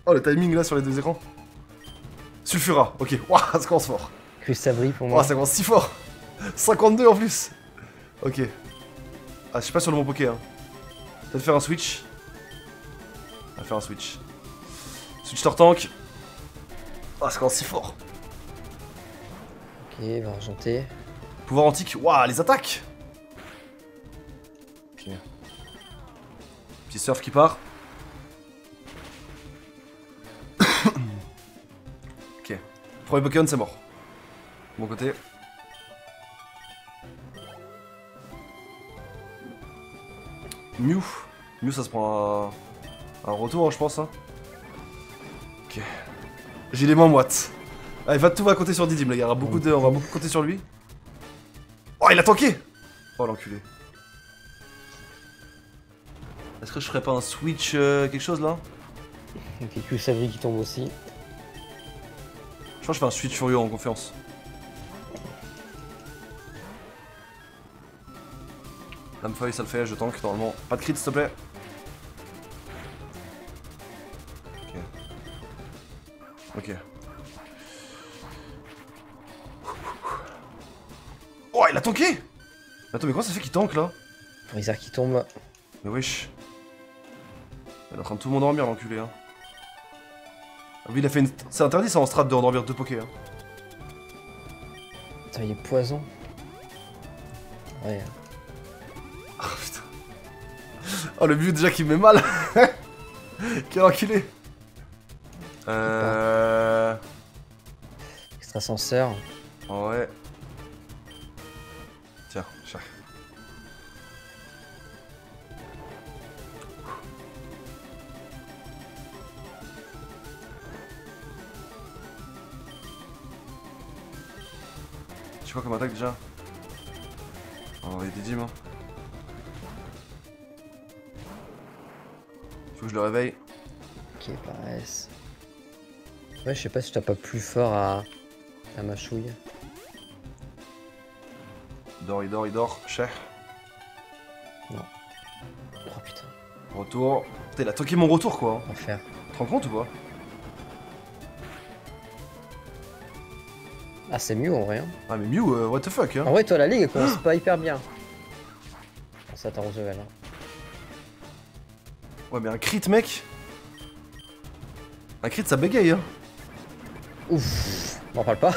Oh, le timing là sur les deux écrans. Sulfura. Ok. Waouh, ça commence fort. Crustabri pour Waouh, moi. ça commence si fort. 52 en plus. Ok. Ah, je suis pas sur le bon Poké. Hein. Peut-être faire un switch. On va faire un switch. Switch Tortank. Ah, ça commence si fort. Ok, va argenté. Pouvoir antique. Waouh, les attaques. Ok. Petit surf qui part. Ok. Premier Pokémon, c'est mort. De mon côté. Mew. Mew, ça se prend un retour, hein, je pense. Hein. Ok. J'ai les mains moites. Allez, tout va compter sur Didim, les gars. On va beaucoup compter sur lui. Oh, il a tanké. Oh, l'enculé. Est-ce que je ferais pas un switch quelque chose là? Ok, Crustabri qui tombe aussi. Je crois que je fais un switch furieux en confiance. Lamefeuille, ça le fait, je tank normalement. Pas de crit s'il te plaît. Ok. Ok. Oh, il a tanké. Attends, mais comment ça fait qu'il tank là? Brizard qui tombe. Mais wesh. Il est en train de tout m'endormir l'enculé hein. Ah oui, il a fait une... C'est interdit ça en strat de endormir deux pokés hein. Attends, il est poison. Ouais. Oh putain. Oh le but déjà qui me met mal. Quel enculé. Extrasenseur. Ouais. Tiens, chat. Tu vois comme attaque déjà? On va envoyer des dymes hein. Faut que je le réveille. Ok, paresse. Ouais, je sais pas si t'as pas plus fort à ma chouille. Il dort, cher. Oh putain, Retour. Putain, il a toqué mon retour quoi. enfer. Tu te rends compte ou pas? Ah, c'est mieux en vrai. Hein. Ah mais Mew, what the fuck hein. En vrai, toi, la ligue elle commence pas hyper bien. On s'attend aux level. Hein. Ouais mais un crit mec. Un crit ça bégaye hein. Ouf, on en parle pas.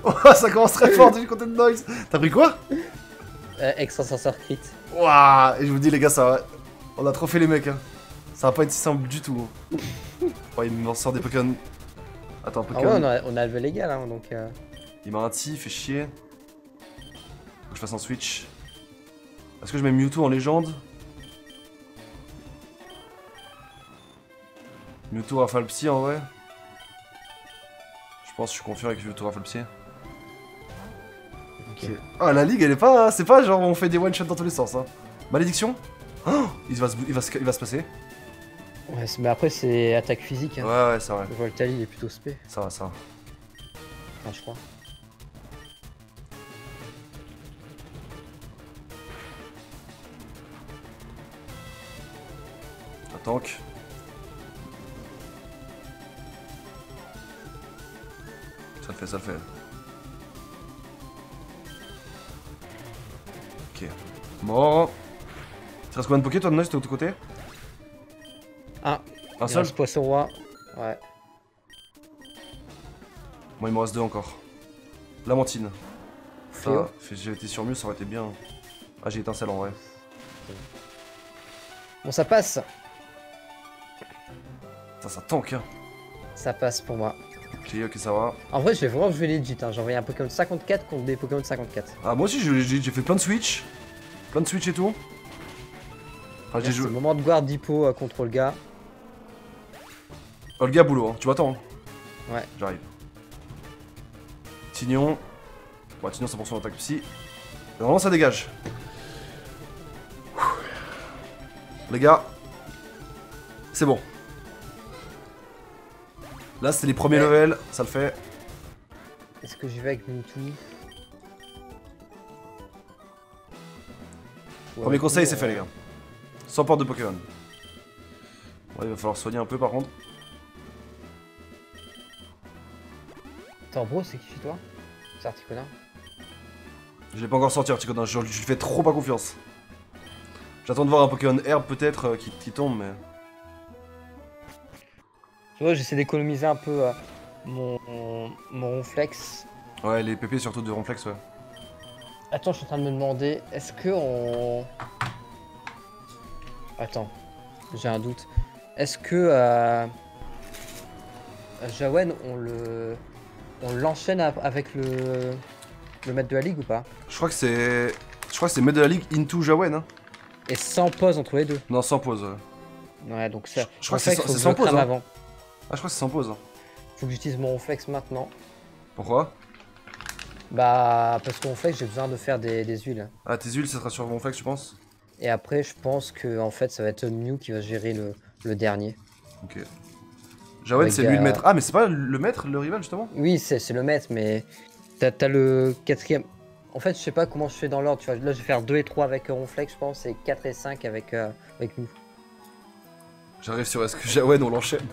Oh, ça commence très fort du côté de Noise. T'as pris quoi? Extrasenseur crit. Waouh. Et je vous dis les gars, ça va... On a trop fait les mecs hein. Ça va pas être si simple du tout. Hein. Oh, il me sort des Pokémon. Attends, Ah Pokémon. ouais, on a level légal, hein, donc... Il m'a un petit, fait chier. Faut que je fasse un switch. Est-ce que je mets Mewtwo en légende? Mewtwo Rafale Psy en vrai? Je pense que je suis confiant avec Mewtwo Rafale Psy. Ok. Ah la ligue elle est pas... C'est pas genre on fait des one shot dans tous les sens hein. Malédiction? Oh, il va se passer. Ouais, mais après, c'est attaque physique. Hein. Ouais c'est vrai. Le Voltali, il est plutôt spé. Ça va. Enfin, je crois. Un tank. Ça le fait, ça le fait. Ok. Mort. Tu restes combien de Poké toi de Noise de l'autre côté? Un. Un Il seul? reste poisson roi. Ouais. Moi il me reste 2 encore. Lamantine. Fléau. Si j'avais été sur Mew ça aurait été bien. Ah j'ai étincelle en vrai. Bon, ça passe. Ça tank hein. Ça passe pour moi. Ok ça va. En vrai, je vais vraiment jouer legit. Hein. J'ai envoyé un Pokémon de 54 contre des Pokémon de 54. Ah moi aussi j'ai fait plein de switch. Plein de switch et tout. Ah j'ai C'est joué. le moment de guard d'hippo contre Olga. Olga boulot hein. Tu m'attends hein. Ouais. J'arrive. Tignon. Ouais Tignon 100% d'attaque psy. Normalement ça dégage. Les gars. C'est bon. Là c'était les premiers Ouais. levels, ça le fait. Est-ce que j'y vais avec Mewtwo? Premier conseil c'est fait les gars. Sans porte de Pokémon. Ouais, il va falloir soigner un peu par contre. Attends, bro, c'est qui chez toi? C'est Articuno. Je l'ai pas encore sorti Articuno, je lui fais trop pas confiance. J'attends de voir un Pokémon herbe peut-être qui tombe mais... Tu vois, j'essaie d'économiser un peu mon ronflex. Ouais les PP surtout de Ronflex ouais. Attends, je suis en train de me demander, est-ce que on... Attends, j'ai un doute. Est-ce que Jawen, on l'enchaîne avec le maître de la ligue ou pas? Je crois que c'est... maître de la ligue into Jawen hein. Et sans pause entre les deux. Non sans pause Ouais, donc ça. Je crois que Ronflex, c'est faut sans je le pause, crame hein. avant. Ah je crois que c'est sans pause hein. Faut que j'utilise mon ronflex maintenant. Pourquoi? Bah, parce qu'en fait, j'ai besoin de faire des huiles. Ah tes huiles ça sera sur Ronflex tu penses? Et après, je pense que en fait, ça va être Mew qui va gérer le dernier. Ok. Jawen Avec, c'est lui le maître. Ah mais c'est pas le maître le rival justement? Oui, c'est le maître, mais t'as le quatrième. En fait, je sais pas comment je fais dans l'ordre. Tu vois, là, je vais faire 2 et 3 avec Ronflex, je pense, et 4 et 5 avec Mew. J'arrive sur est-ce que Jawen on l'enchaîne?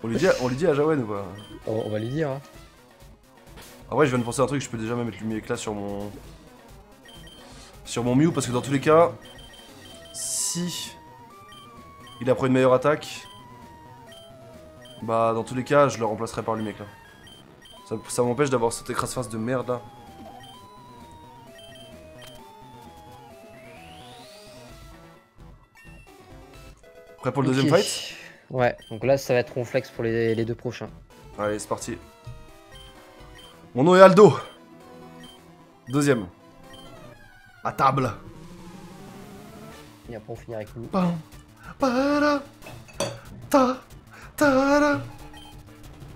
on lui dit à Jawen ou pas? On va lui dire. Hein. En vrai je viens de penser à un truc, je peux déjà même mettre lumière éclat sur mon... Mew parce que dans tous les cas... Si... Il apprend une meilleure attaque... Bah dans tous les cas je le remplacerai par lumière éclat. Ça m'empêche d'avoir cette écrase-face de merde là. Prêt pour le deuxième Ok. fight? Ouais, donc là, ça va être Ronflex pour les 2 prochains. Allez c'est parti. Mon nom est Aldo. Deuxième. À table. Et après, on finira avec Mew. Pam, para, ta, ta.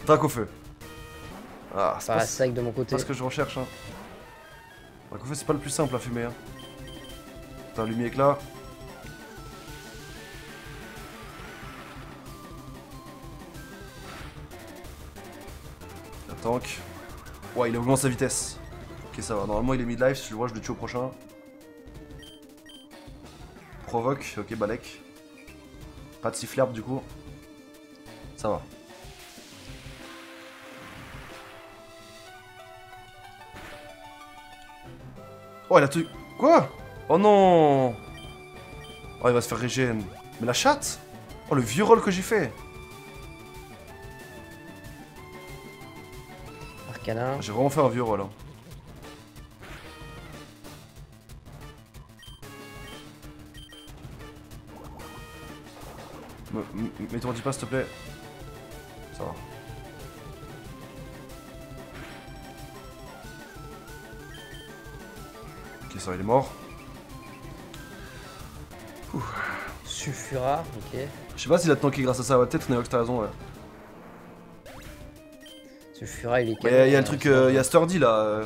Drac au feu. Ah, c'est Pas pas, sec de mon côté. pas ce que je recherche. Hein. Drac au feu, c'est pas le plus simple à fumer. Hein. Putain, lumière éclat. La tank. Ouais, il augmente sa vitesse. Ok, ça va. Normalement, il est mid-life. Si je le vois, je le tue au prochain. Provoque. Ok, Balek. Pas de sifflerbe du coup. Ça va. Oh, il a tout. Quoi? Oh non! Oh, il va se faire régène. Mais la chatte? Oh, le vieux roll que j'ai fait. Arcanin. J'ai vraiment fait un vieux roll. Hein. M'étourdis pas, s'il te plaît. Ça va. Ok, ça va, il est mort. Sulfura, ok. Je sais pas s'il a tanké grâce à ça. Ouais, peut-être Neox, t'as raison, ouais. Sulfura, il est Il y a le truc, il y a Sturdy là.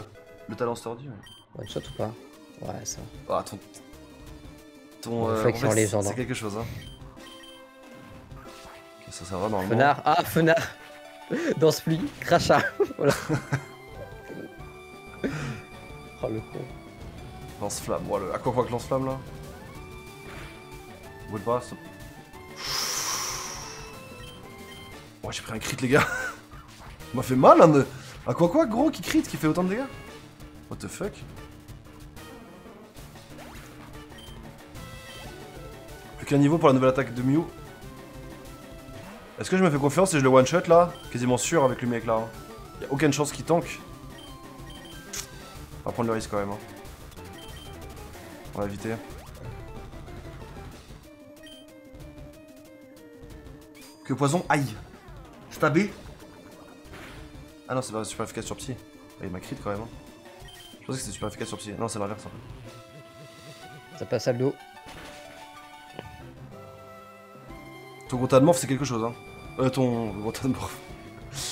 Le talent Sturdy. Ouais. One shot ou pas? Ouais, ça. Ah, ton Réflexion en fait, légende, c'est hein. quelque chose, hein. Ok, ça va normalement. Fenard. Ah, Fenard. Dans ce pli. Crachat. Voilà. Oh, le con. Lance-flamme. Ouais, le Aquaquack lance-flamme là. Brûle pas, stop. Oh, j'ai pris un crit, les gars. Ça m'a fait mal, hein. À quoi, gros, qui crit, qui fait autant de dégâts? What the fuck? Plus qu'un niveau pour la nouvelle attaque de Mew. Est-ce que je me fais confiance et je le one-shot là? Quasiment sûr avec le mec là. Hein. Y'a aucune chance qu'il tank. On va prendre le risque quand même. Hein. On va éviter. Que poison, aïe. Stabé. Ah non, c'est pas super efficace sur psy. Ah, il m'a crit quand même. Hein. Je pensais que c'était super efficace sur psy. Non, c'est l'inverse. Hein. Ça passe à l'eau. Ton gros tas de morph, c'est quelque chose. Hein. Ton gros tas de morph.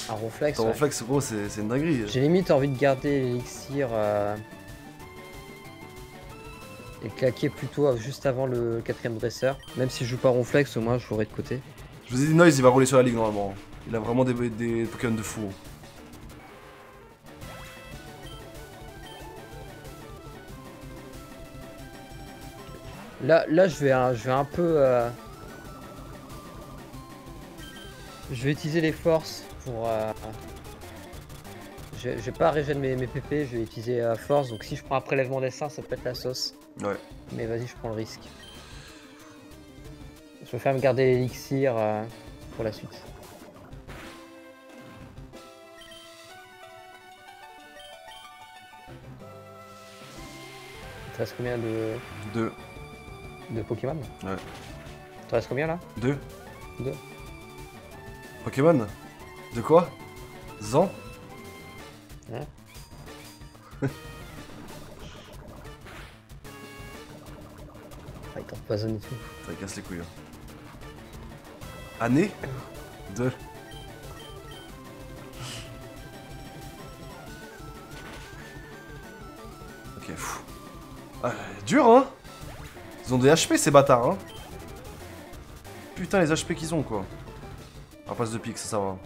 Un ronflex. Ton Ouais. ronflex, gros, c'est une dinguerie. J'ai limite envie de garder l'élixir et claquer plutôt juste avant le 4ème dresseur. Même si je joue pas ronflex, au moins je l'aurai de côté. Je vous ai dit, Noise, il va rouler sur la ligue normalement. Il a vraiment des Pokémon de fou. Là je vais un peu... Je vais utiliser les forces pour... Je vais pas régénérer mes PP, je vais utiliser force. Donc si je prends un prélèvement dessin, ça peut être la sauce. Ouais. Mais vas-y, je prends le risque. Je préfère me garder l'élixir pour la suite. Il te reste combien de 2. Pokémon? Ouais. Il te reste combien là? 2. 2. Pokémon? De quoi? Zan? Ouais. Ah, il t'empoisonne et tout. Ça casse les couilles. Hein. Année? 2. Ok, fou. Ah, dur, hein? Ils ont des HP, ces bâtards, hein? Putain, les HP qu'ils ont, quoi. En passe de pique, ça va.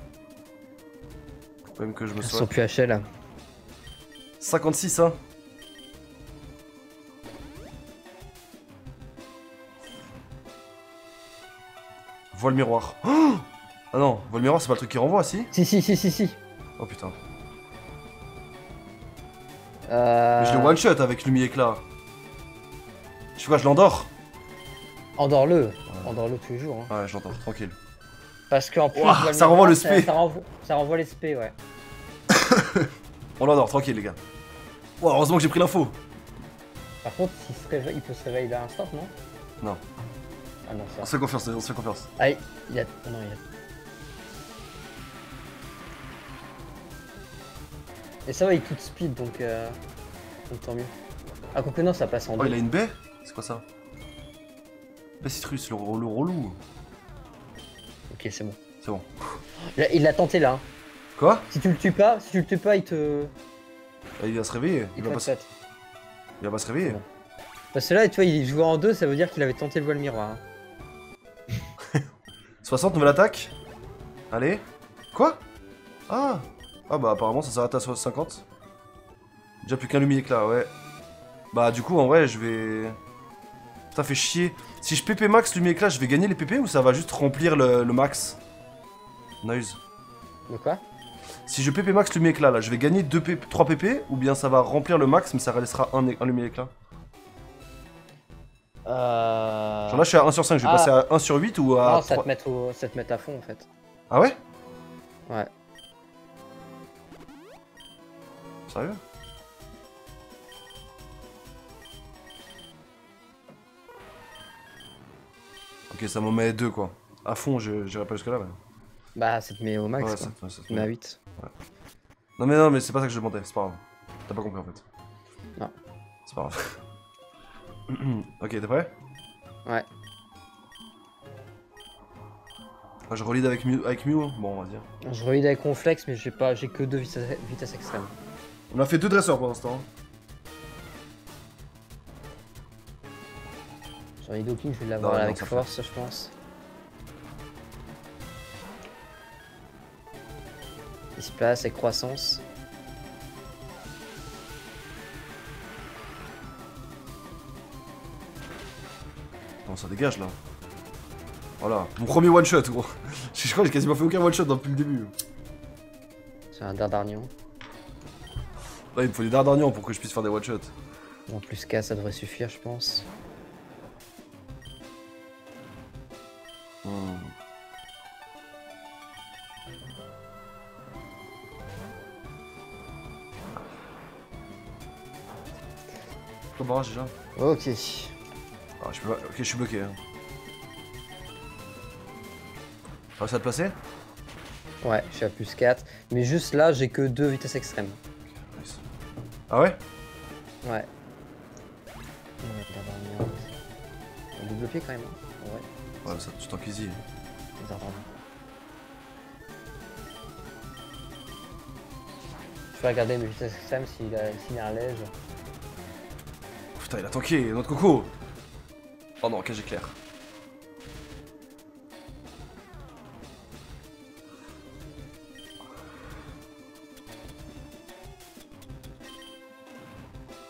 Faut même que je me Ils sois. sont plus HL. 56, hein? Voile miroir. Oh, ah non, voile miroir, c'est pas le truc qui renvoie, si? Si. Oh putain. Euh... Mais je le one-shot avec Lumi Éclat. Je sais quoi, je l'endors? Endors-le. Endors-le tous les jours. Hein. Ouais, je l'endors, tranquille. Parce qu'en plus, Ouah, Voile ça renvoie le Miroir, spé. ça renvoie les spé, ouais. On l'endort, tranquille, les gars. Wow, heureusement que j'ai pris l'info. Par contre, il peut se réveiller à l'instant, non? Non. Ah non, On ça. se fait confiance, on se fait confiance. Ah, il y a... Non, il y a... Et ça va, il tout speed, donc tant mieux. Ah, quoique non, ça passe en Oh, deux. il a une baie? C'est quoi ça? Baie citrus, le relou. Ok, c'est bon. C'est bon. Il l'a tenté là. Hein. Quoi? Si tu le tues pas, il te... Ah, il va se réveiller. Il va te pas se... one-shot. il va pas se réveiller. Bon. Parce que là, tu vois, il jouait en deux, ça veut dire qu'il avait tenté le voile miroir. Hein. 60, nouvelle attaque. Allez. Quoi? Ah. Ah bah apparemment ça s'arrête à 50. Déjà plus qu'un Lumi Éclat, ouais. Bah du coup en vrai je vais... Putain fait chier. Si je PP max Lumi Éclat, je vais gagner les PP ou ça va juste remplir le max? Noise. De quoi? Si je PP max Lumi Éclat là, je vais gagner 3 PP ou bien ça va remplir le max mais ça laissera un Lumi Éclat? Genre là je suis à 1 sur 5, je vais passer à 1 sur 8 ou à Non, ça 3... te met à fond en fait. Ah ouais? Ouais. Sérieux? Ok, ça m'en met 2 quoi. À fond, j'irai pas jusque là. Mais... Bah, ça te met au max Ouais, quoi. ça te Ça te met à 8. Non mais c'est pas ça que je demandais, c'est pas grave. T'as pas compris en fait. Non. C'est pas grave. Ok, t'es prêt? Ouais. Ah, je relide avec Mew, Bon, on va dire. Je relide avec Ronflex, mais j'ai que 2 vitesse extrême. On a fait 2 dresseurs pour l'instant. Sur les Doking, je vais l'avoir Non, avec ça force, je pense. Il se place avec croissance. Non, ça dégage là. Voilà, mon premier one shot gros. Je crois que j'ai quasiment fait aucun one shot depuis le début. C'est un Dardarnian. Là il me faut des Dardarnians pour que je puisse faire des one shots. En plus K ça devrait suffire je pense. Ton barrage déjà. Ok. Ah, je peux pas... Ok, je suis bloqué. Hein. T'as réussi à te placer? Ouais, je suis à plus 4. Mais juste là, j'ai que 2 vitesses extrêmes. Nice. Ah ouais? Ouais. Un double pied quand même. Hein. Ouais. Ouais, ça, tu t'en cuisines. Je vais regarder mes vitesses extrêmes s'il est à l'aise. Putain, il a tanké, notre coco! Oh non, cage éclair.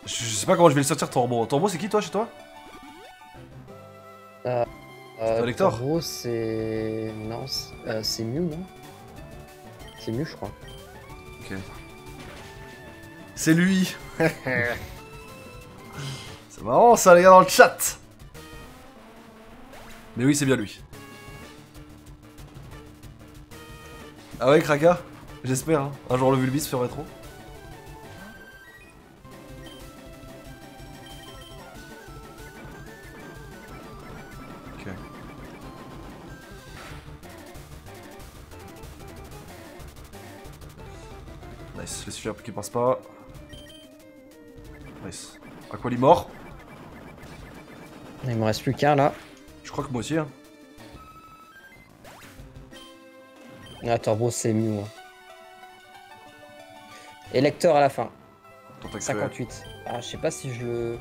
Je sais pas comment je vais le sortir, Torbo. Torbo, c'est qui toi chez toi? Lector? Torbo, c'est. Non, c'est Mew, non? C'est Mew, je crois. Ok. C'est lui! C'est marrant ça, les gars, dans le chat! Mais oui, c'est bien lui. Ah ouais, Kraka? J'espère, hein. Un jour le Vulbis ferait trop. Ok. Nice, le suivre qui passe pas. Nice. Aquali mort. Il me reste plus qu'un là. Je crois que moi aussi, hein. Ah, Torbo, c'est Mew. Hein. Et lecteur à la fin. 58. Ah, je sais pas si je le.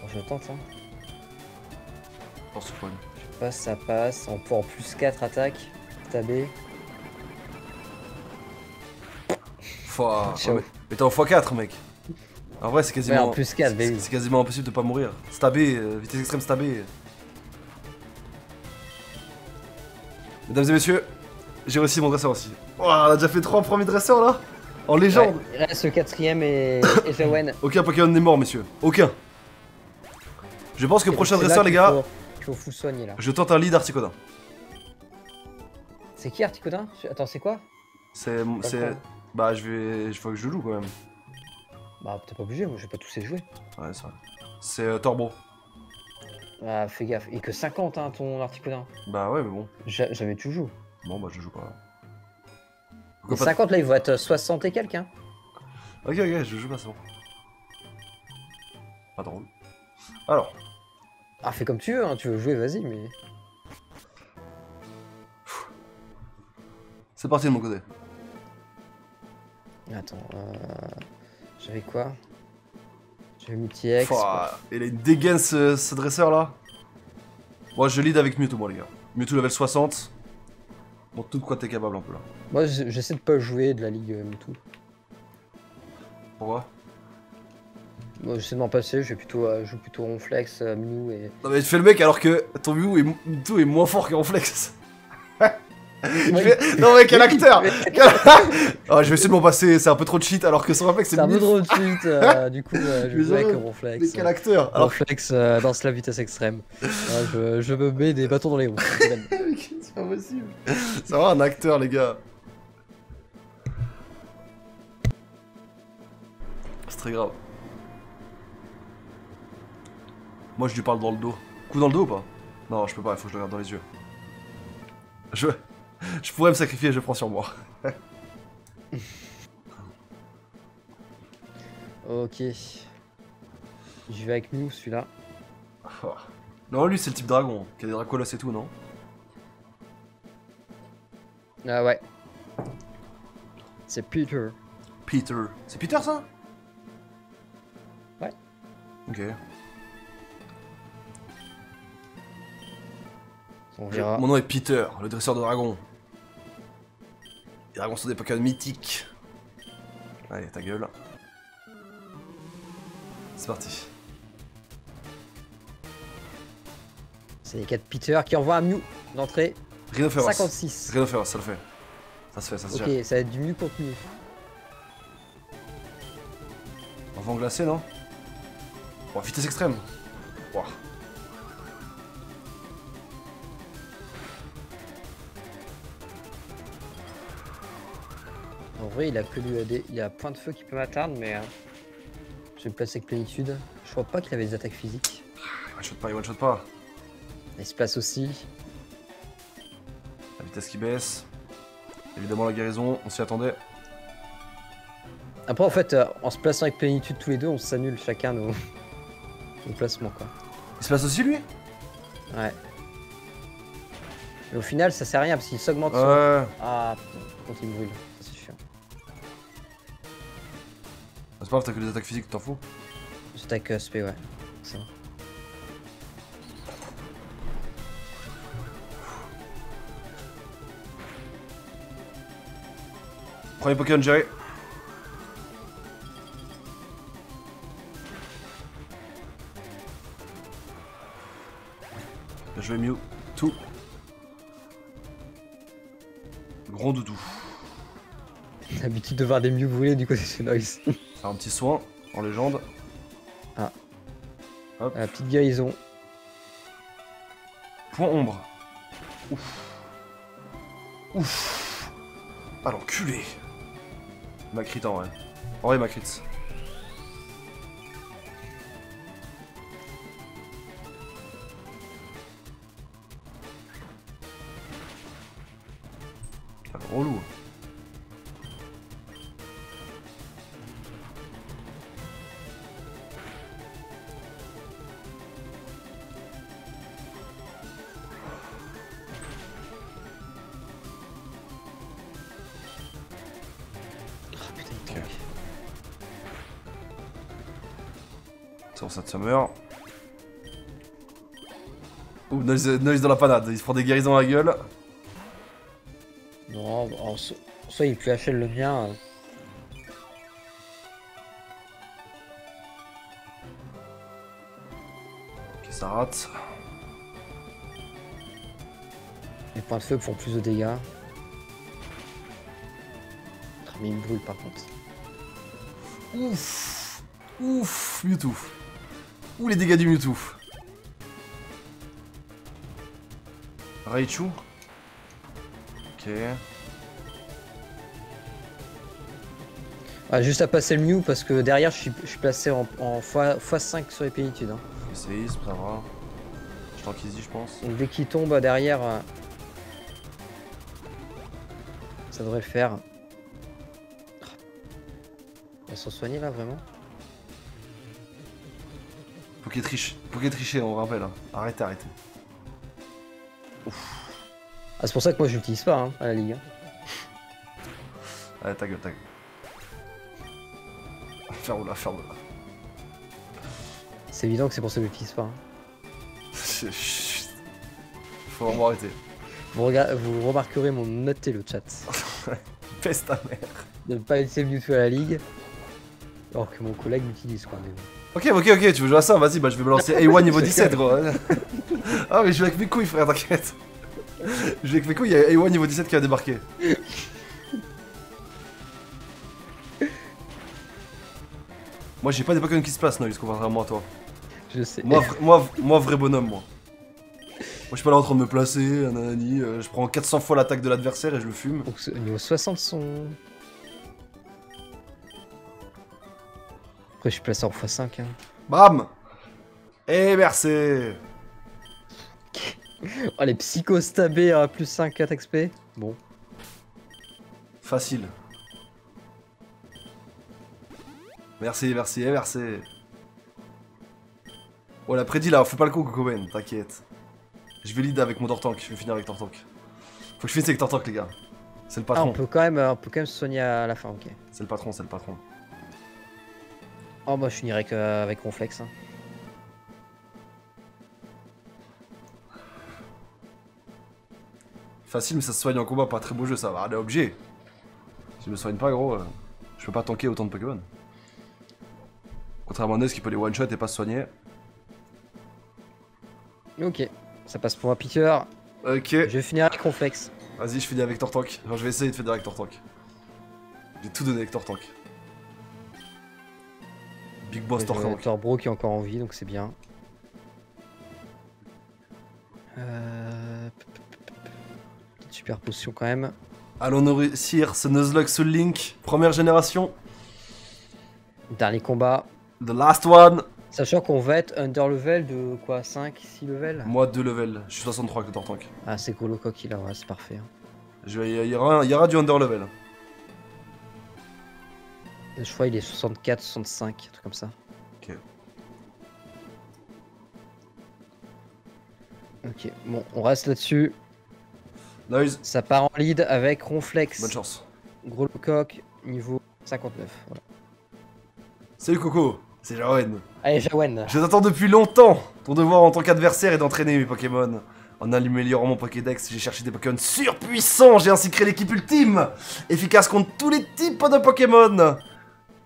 Bon, je le tente, hein. Oh, c'est fun. Je sais pas si ça passe. On peut en plus 4 attaques. Tabé. Mais t'es en x4, mec. En vrai, c'est quasiment. Ouais, en plus 4, baby. C'est quasiment impossible de pas mourir. Stabé, vitesse extrême stabé. Mesdames et messieurs, j'ai réussi mon dresseur aussi. Oh, on a déjà fait 3 premiers dresseurs là. En légende. Ouais, il reste le 4ème et Jawen. Aucun Pokémon n'est mort, messieurs. Aucun. Je pense que prochain dresseur, les gars. Il faut full soigner là. Je tente un lead Articodin. C'est qui Articodin? Attends, c'est quoi? C'est. Bah, il faut que je joue quand même. Bah, t'es pas obligé, moi je vais pas tous les jouer. Ouais, c'est vrai. C'est Torbo. Ah, fais gaffe. Et que 50, hein, ton Articodin. Bah, ouais, mais bon. Jamais tu joues. Bon, bah, je joue pas. Les 50 là, il va être 60 et quelques, hein. Ok, je joue pas, c'est bon. Pas drôle. Alors. Ah, fais comme tu veux, hein, tu veux jouer, vas-y, mais. C'est parti de mon côté. Attends, j'avais quoi? J'avais multi-ex. Il a une dégaine ce dresseur là. Moi je lead avec Mewtwo, moi les gars. Mewtwo level 60. Bon, tout de quoi t'es capable un peu là. Moi j'essaie de pas jouer de la ligue Mewtwo. Pourquoi? Moi j'essaie de m'en passer, je joue plutôt Ronflex, Mew et. Non mais tu fais le mec alors que ton Mewtwo est moins fort que Ronflex. Non mais quel acteur. Oh, je vais essayer de m'en passer, c'est un peu trop de cheat alors que son réflexe c'est un peu trop de cheat, du coup je joue avec Ronflex. Mais quel acteur. Ronflex dans la vitesse extrême. Je me mets des bâtons dans les roues. C'est pas possible. C'est vraiment un acteur les gars. C'est très grave. Moi je lui parle dans le dos. Coup dans le dos ou pas? Non je peux pas, il faut que je le regarde dans les yeux. Je pourrais me sacrifier, je prends sur moi. Ok. Je vais avec Mew celui-là. Oh. Non, lui c'est le type dragon, qui a des Dracolos et tout, non? Ah ouais. C'est Peter. Peter. C'est Peter ça? Ouais. Ok. On verra. Mon nom est Peter, le dresseur de dragons. Les dragons sont des Pokémon mythiques. Allez, ta gueule. C'est parti. C'est les 4 Peter qui envoient un Mew. L'entrée, Rhinophéros. 56. Rhinophéros, ça le fait. Ça se fait, ça se Ok, gère. ça va être du mieux contre mieux. Vent glacé, non? Oh, vitesse extrême. Ouah. En vrai, il a que du AD. Il y a point de feu qui peut m'atteindre, mais je vais me placer avec plénitude. Je crois pas qu'il avait des attaques physiques. Il one shot pas, il one shot pas. Il se place aussi. La vitesse qui baisse. Évidemment la guérison, on s'y attendait. Après, en fait, en se plaçant avec plénitude tous les deux, on s'annule chacun nos placements, quoi. Il se passe aussi lui? Ouais. Mais au final, ça sert à rien parce qu'il s'augmente son... Ouais. Ah, putain, quand il brûle. Ça, c'est chiant. C'est pas grave, t'as que des attaques physiques, t'en fous. J'attaque SP, ouais. Ça va. Premier Pokémon géré. Bien joué Mew. Tout. Gros doudou. J'ai l'habitude de voir des Mew brûler du côté de Noise. Faire un petit soin en légende. Ah. Hop. Petite guérison. Point ombre. Ouf. Ouf. Ah l'enculé. Ma crit en vrai. En vrai ma crit. Ah, relou. C'est pour ça de Summer. Ouh, Noise dans la panade, il se prend des guérisons à la gueule. Non, soit il peut HL le mien. Ok, ça rate. Les points de feu font plus de dégâts. Ah, mais il me brûle par contre. Ouf. Ouf, Mewtwo. Ouh, les dégâts du Mewtwo. Raichu. Ok. Ah, juste à passer le Mew parce que derrière je suis placé en x5 sur les plénitudes. Hein. Séisme, ça va. Je t'enquise, je pense. Donc dès qu'il tombe derrière, ça devrait le faire. On va s'en soigner là vraiment. Poké tricher, on rappelle. Hein. Arrêtez, arrêtez. Ah, c'est pour ça que moi je l'utilise pas hein, à la ligue. Hein. Allez, ta gueule, ta gueule. Ferme-la, ferme-la. C'est évident que c'est pour ça que je l'utilise pas. Hein. Chut. Faut vraiment arrêter. Vous remarquerez mon noté le chat. Peste ta mère. De ne pas utiliser Mewtwo à la ligue. Alors que mon collègue l'utilise quoi. Mais bon. Ok, tu veux jouer à ça? Vas-y, bah je vais me lancer A1 niveau 17, gros. Ah, mais je joue avec mes couilles, frère, t'inquiète. Je joue avec mes couilles, il y a A1 niveau 17 qui a débarqué. Moi, j'ai pas des Pokémon qui se passent, Noise, contrairement à toi. Je sais. Moi, vrai bonhomme, moi. Moi, je suis pas là en train de me placer, nanani, je prends 400 fois l'attaque de l'adversaire et je le fume. Donc niveau 60 sont... Après je suis placé en x5 hein. Bam! Et merci! Oh les psychostabés à plus 5 4 XP. Bon. Facile. Merci. Oh, la prédit là, fais pas le coup, Cocoben, t'inquiète. Je vais lead avec mon Tortank, je vais finir avec Tortank. Faut que je finisse avec Tortank, les gars. C'est le Ah, patron. on peut quand même se soigner à la fin, ok. C'est le patron. Oh bah je finirai avec Ronflex. Hein. Facile, mais ça se soigne en combat, pas très beau jeu, ça va. Allez, objet. Si je me soigne pas, gros, je peux pas tanker autant de Pokémon. Contrairement à Ness qui peut les one-shot et pas se soigner. Ok, ça passe pour un piqueur. Ok. Je vais finir avec Ronflex. Vas-y, je finis avec Tortank. Enfin, je vais essayer de finir avec Tortank. J'ai tout donné avec Tortank. Big Boss Tortank. Torbro qui est encore en vie, donc c'est bien. Petite super potion quand même. Allons-nous réussir ce Nuzlocke Soul Link, première génération. Dernier combat. The last one. Sachant qu'on va être under level de quoi, 5, 6 levels. Moi, 2 levels. Je suis 63 avec le Tortank. Ah, c'est Coloco qui l'a, ouais, c'est parfait. Hein. Il y aura du under level. Je crois qu'il est 64, 65, un truc comme ça. Ok. Ok, bon, on reste là-dessus. Noise, Ça part en lead avec Ronflex. bonne chance. Gros coq, niveau 59. Voilà. Salut Coco, c'est Jawen. Allez, Jawen. Je t'attends depuis longtemps. Ton devoir en tant qu'adversaire est d'entraîner mes Pokémon. En améliorant mon Pokédex, j'ai cherché des Pokémon surpuissants. J'ai ainsi créé l'équipe ultime, efficace contre tous les types de Pokémon.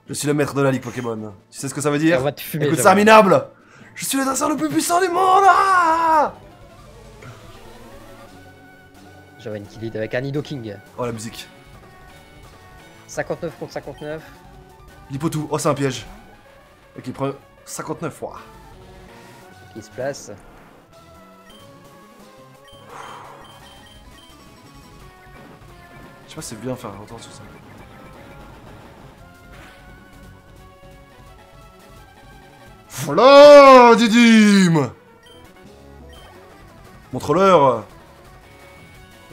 Je suis le maître de la ligue Pokémon. Tu sais ce que ça veut dire? On va te fumer, Écoute Jawen. ça, minable. Je suis le dresseur le plus puissant du monde. Ah Jawen qui lead avec un Nidoking. Oh la musique. 59 contre 59. L'Hippotou. Oh c'est un piège. Ok, prend 59 fois. Qui se place. Je sais pas si c'est bien faire longtemps sur ça. Voilà, Didim. Montre-leur.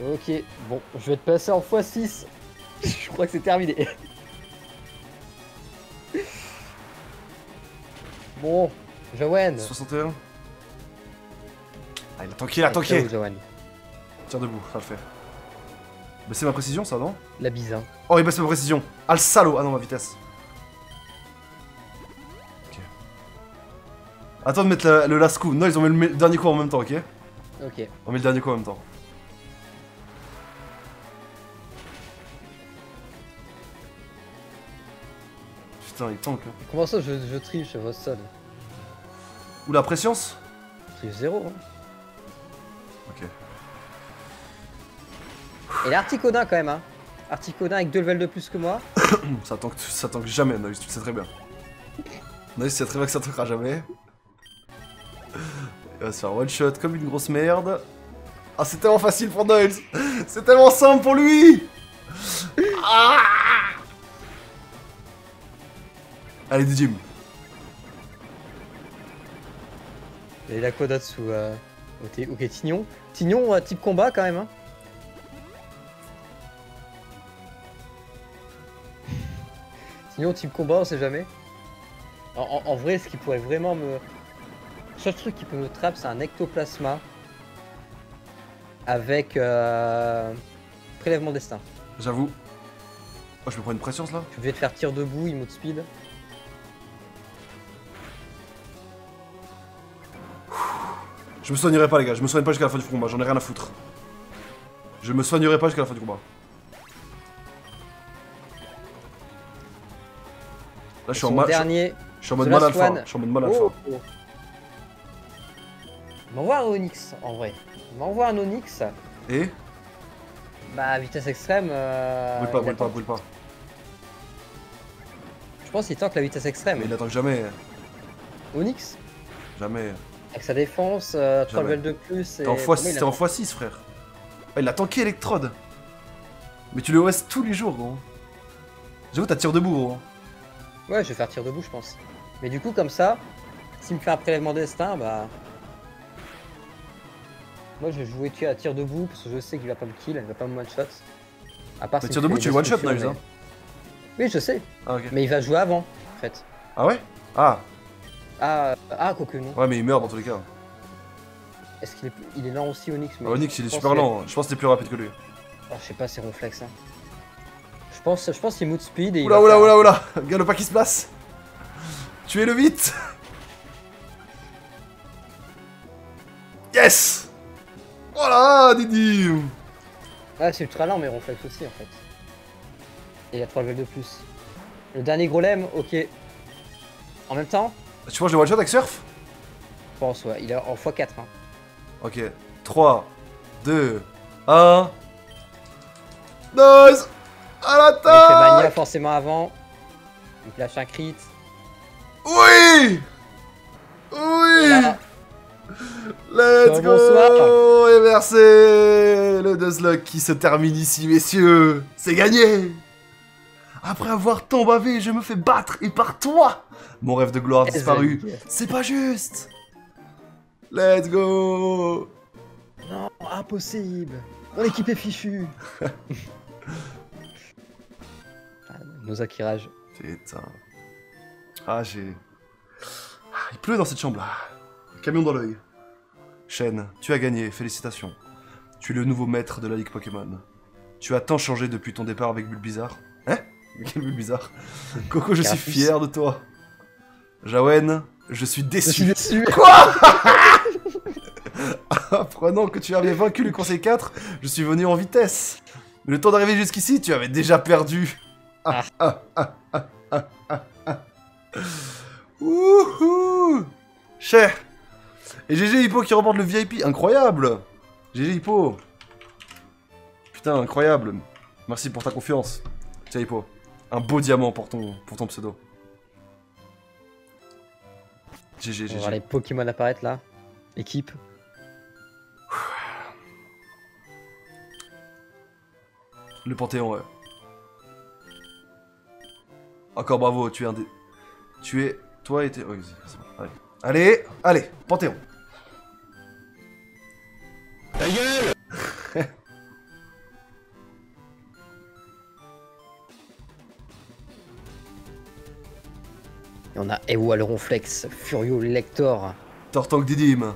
Ok, bon, je vais te passer en x6. Je crois que c'est terminé. Bon, Jawen. 61. Ah, il a tanké, Jawen. Tiens debout, ça le fait. Baisser ma précision, ça, non? La bise, hein. Oh, il baisse ma précision. Ah, le salaud. Ah non, ma vitesse. Ok. Attends de mettre le last coup. Non, ils ont mis le dernier coup en même temps, ok? Ok. On met le dernier coup en même temps. Putain, il tank. Hein. Comment ça, je triche, votre sol? Ou la préscience? Je triche 0. Hein. Ok. Et l'Articodin quand même, hein. Articodin avec 2 levels de plus que moi. Ça tank jamais, Noise, tu le sais très bien. Noise, tu sais très bien que ça tankera jamais. Il va se faire one shot comme une grosse merde. Ah, c'est tellement facile pour Noise. C'est tellement simple pour lui. Ah allez, Didim. Et la Kodatsu, ok, Tignon. Tignon, type combat quand même, hein. Tignon, type combat, on sait jamais. En vrai, ce qui pourrait vraiment me... Le seul truc qui peut me trap, c'est un ectoplasma. Avec prélèvement destin. J'avoue. Oh, je peux prendre une préscience là? Je vais te faire tir debout, emote speed. Je me soignerai pas, les gars. Je me soigne pas jusqu'à la fin du combat. J'en ai rien à foutre. Je me soignerai pas jusqu'à la fin du combat. Là, je suis en mode. Dernier. Je suis en mode The mal Last alpha. One. Je suis en mode mal alpha. Oh, oh. Il m'envoie un Onyx en vrai. Il m'envoie un Onyx. Et Bah vitesse extrême. brûle pas. Je pense qu'il tank la vitesse extrême. Mais il attend jamais. Onyx Jamais. avec sa défense, 3 Jamais. levels de plus. T'es en x6, frère. Ah, il a tanké Electrode. Mais tu le OS tous les jours, gros. J'avoue, t'as tir debout, gros. Ouais, je vais faire tir debout, je pense. Mais du coup, comme ça, s'il me fait un prélèvement destin, bah. Moi, je vais jouer tuer à tir debout parce que je sais qu'il va pas me kill, il va pas me one shot. À part Mais s'il tir me debout, fait tu des one shot, destructions, Noise, hein. Oui, je sais. Ah, ok. Mais il va jouer avant, en fait. Ah ouais? Ah. Quoique non. Ouais, mais il meurt dans tous les cas. Est-ce qu'il est... il est lent aussi, Onyx mais Onyx, il est je pense super que- lent. Je pense que t'es plus rapide que lui. Oh, je sais pas, c'est Ronflex. Hein. Je pense qu'il mood speed et il Oula, va oula, faire- oula, oula. Galopa qui se place. Tuez-le vite. Yes. Voilà, Didi. Ah, c'est ultra lent, mais Ronflex aussi en fait. Et il a 3 levels de plus. Le dernier gros lemme, ok. En même temps, Tu penses que je le one shot avec Surf? je pense, ouais, il est en x4. Hein. Ok. 3, 2, 1. Nice. À Il fait Mania l'attaque. forcément avant. Il lâche un crit. Oui. Oui. Là, Let's go. Bonsoir. Et merci. Le Nuzlocke qui se termine ici, messieurs. C'est gagné. Après avoir tant bavé, je me fais battre et par toi. Mon rêve de gloire a disparu. C'est pas juste. Let's go. Non, impossible. Mon équipe est fichue. Nozaki rage. Putain. Ah, j'ai... Ah, il pleut dans cette chambre-là. Camion dans l'œil. Shen, tu as gagné, félicitations. Tu es le nouveau maître de la Ligue Pokémon. Tu as tant changé depuis ton départ avec Bulbizarre. Hein? Quel Bulbizarre? Coco, je suis fier de toi. Jawen, je suis déçu. déçu. Quoi? Apprenant que tu avais vaincu le Conseil 4, je suis venu en vitesse. Mais le temps d'arriver jusqu'ici, tu avais déjà perdu. Wouhou! Cher! Et GG Hippo qui remporte le VIP, incroyable! GG Hippo! Putain, incroyable! Merci pour ta confiance. Tiens Hippo, un beau diamant pour ton pseudo. GG, On va voir les Pokémon apparaître là. Équipe. Le Panthéon, ouais. Encore bravo, tu es un des... Tu es... Toi et tes... Oui, c'est bon, allez. Allez, allez, Panthéon. Ta gueule. Et on a Ewa le Ronflex, Furio l'Elector, Tortank Didim,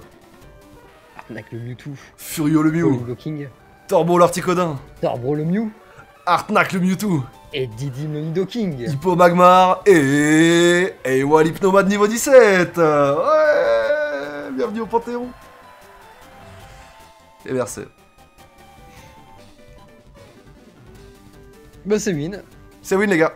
Artnac le Mewtwo, Furio le Mew, Blocking, Torbo l'Articodin, Torbro le Mew, Artnac le Mewtwo, et Didim le Nidoking. Hippo Magmar et Ewa l'Hypnomade niveau 17. Ouais, bienvenue au Panthéon. Et merci. Bah c'est win. C'est win les gars.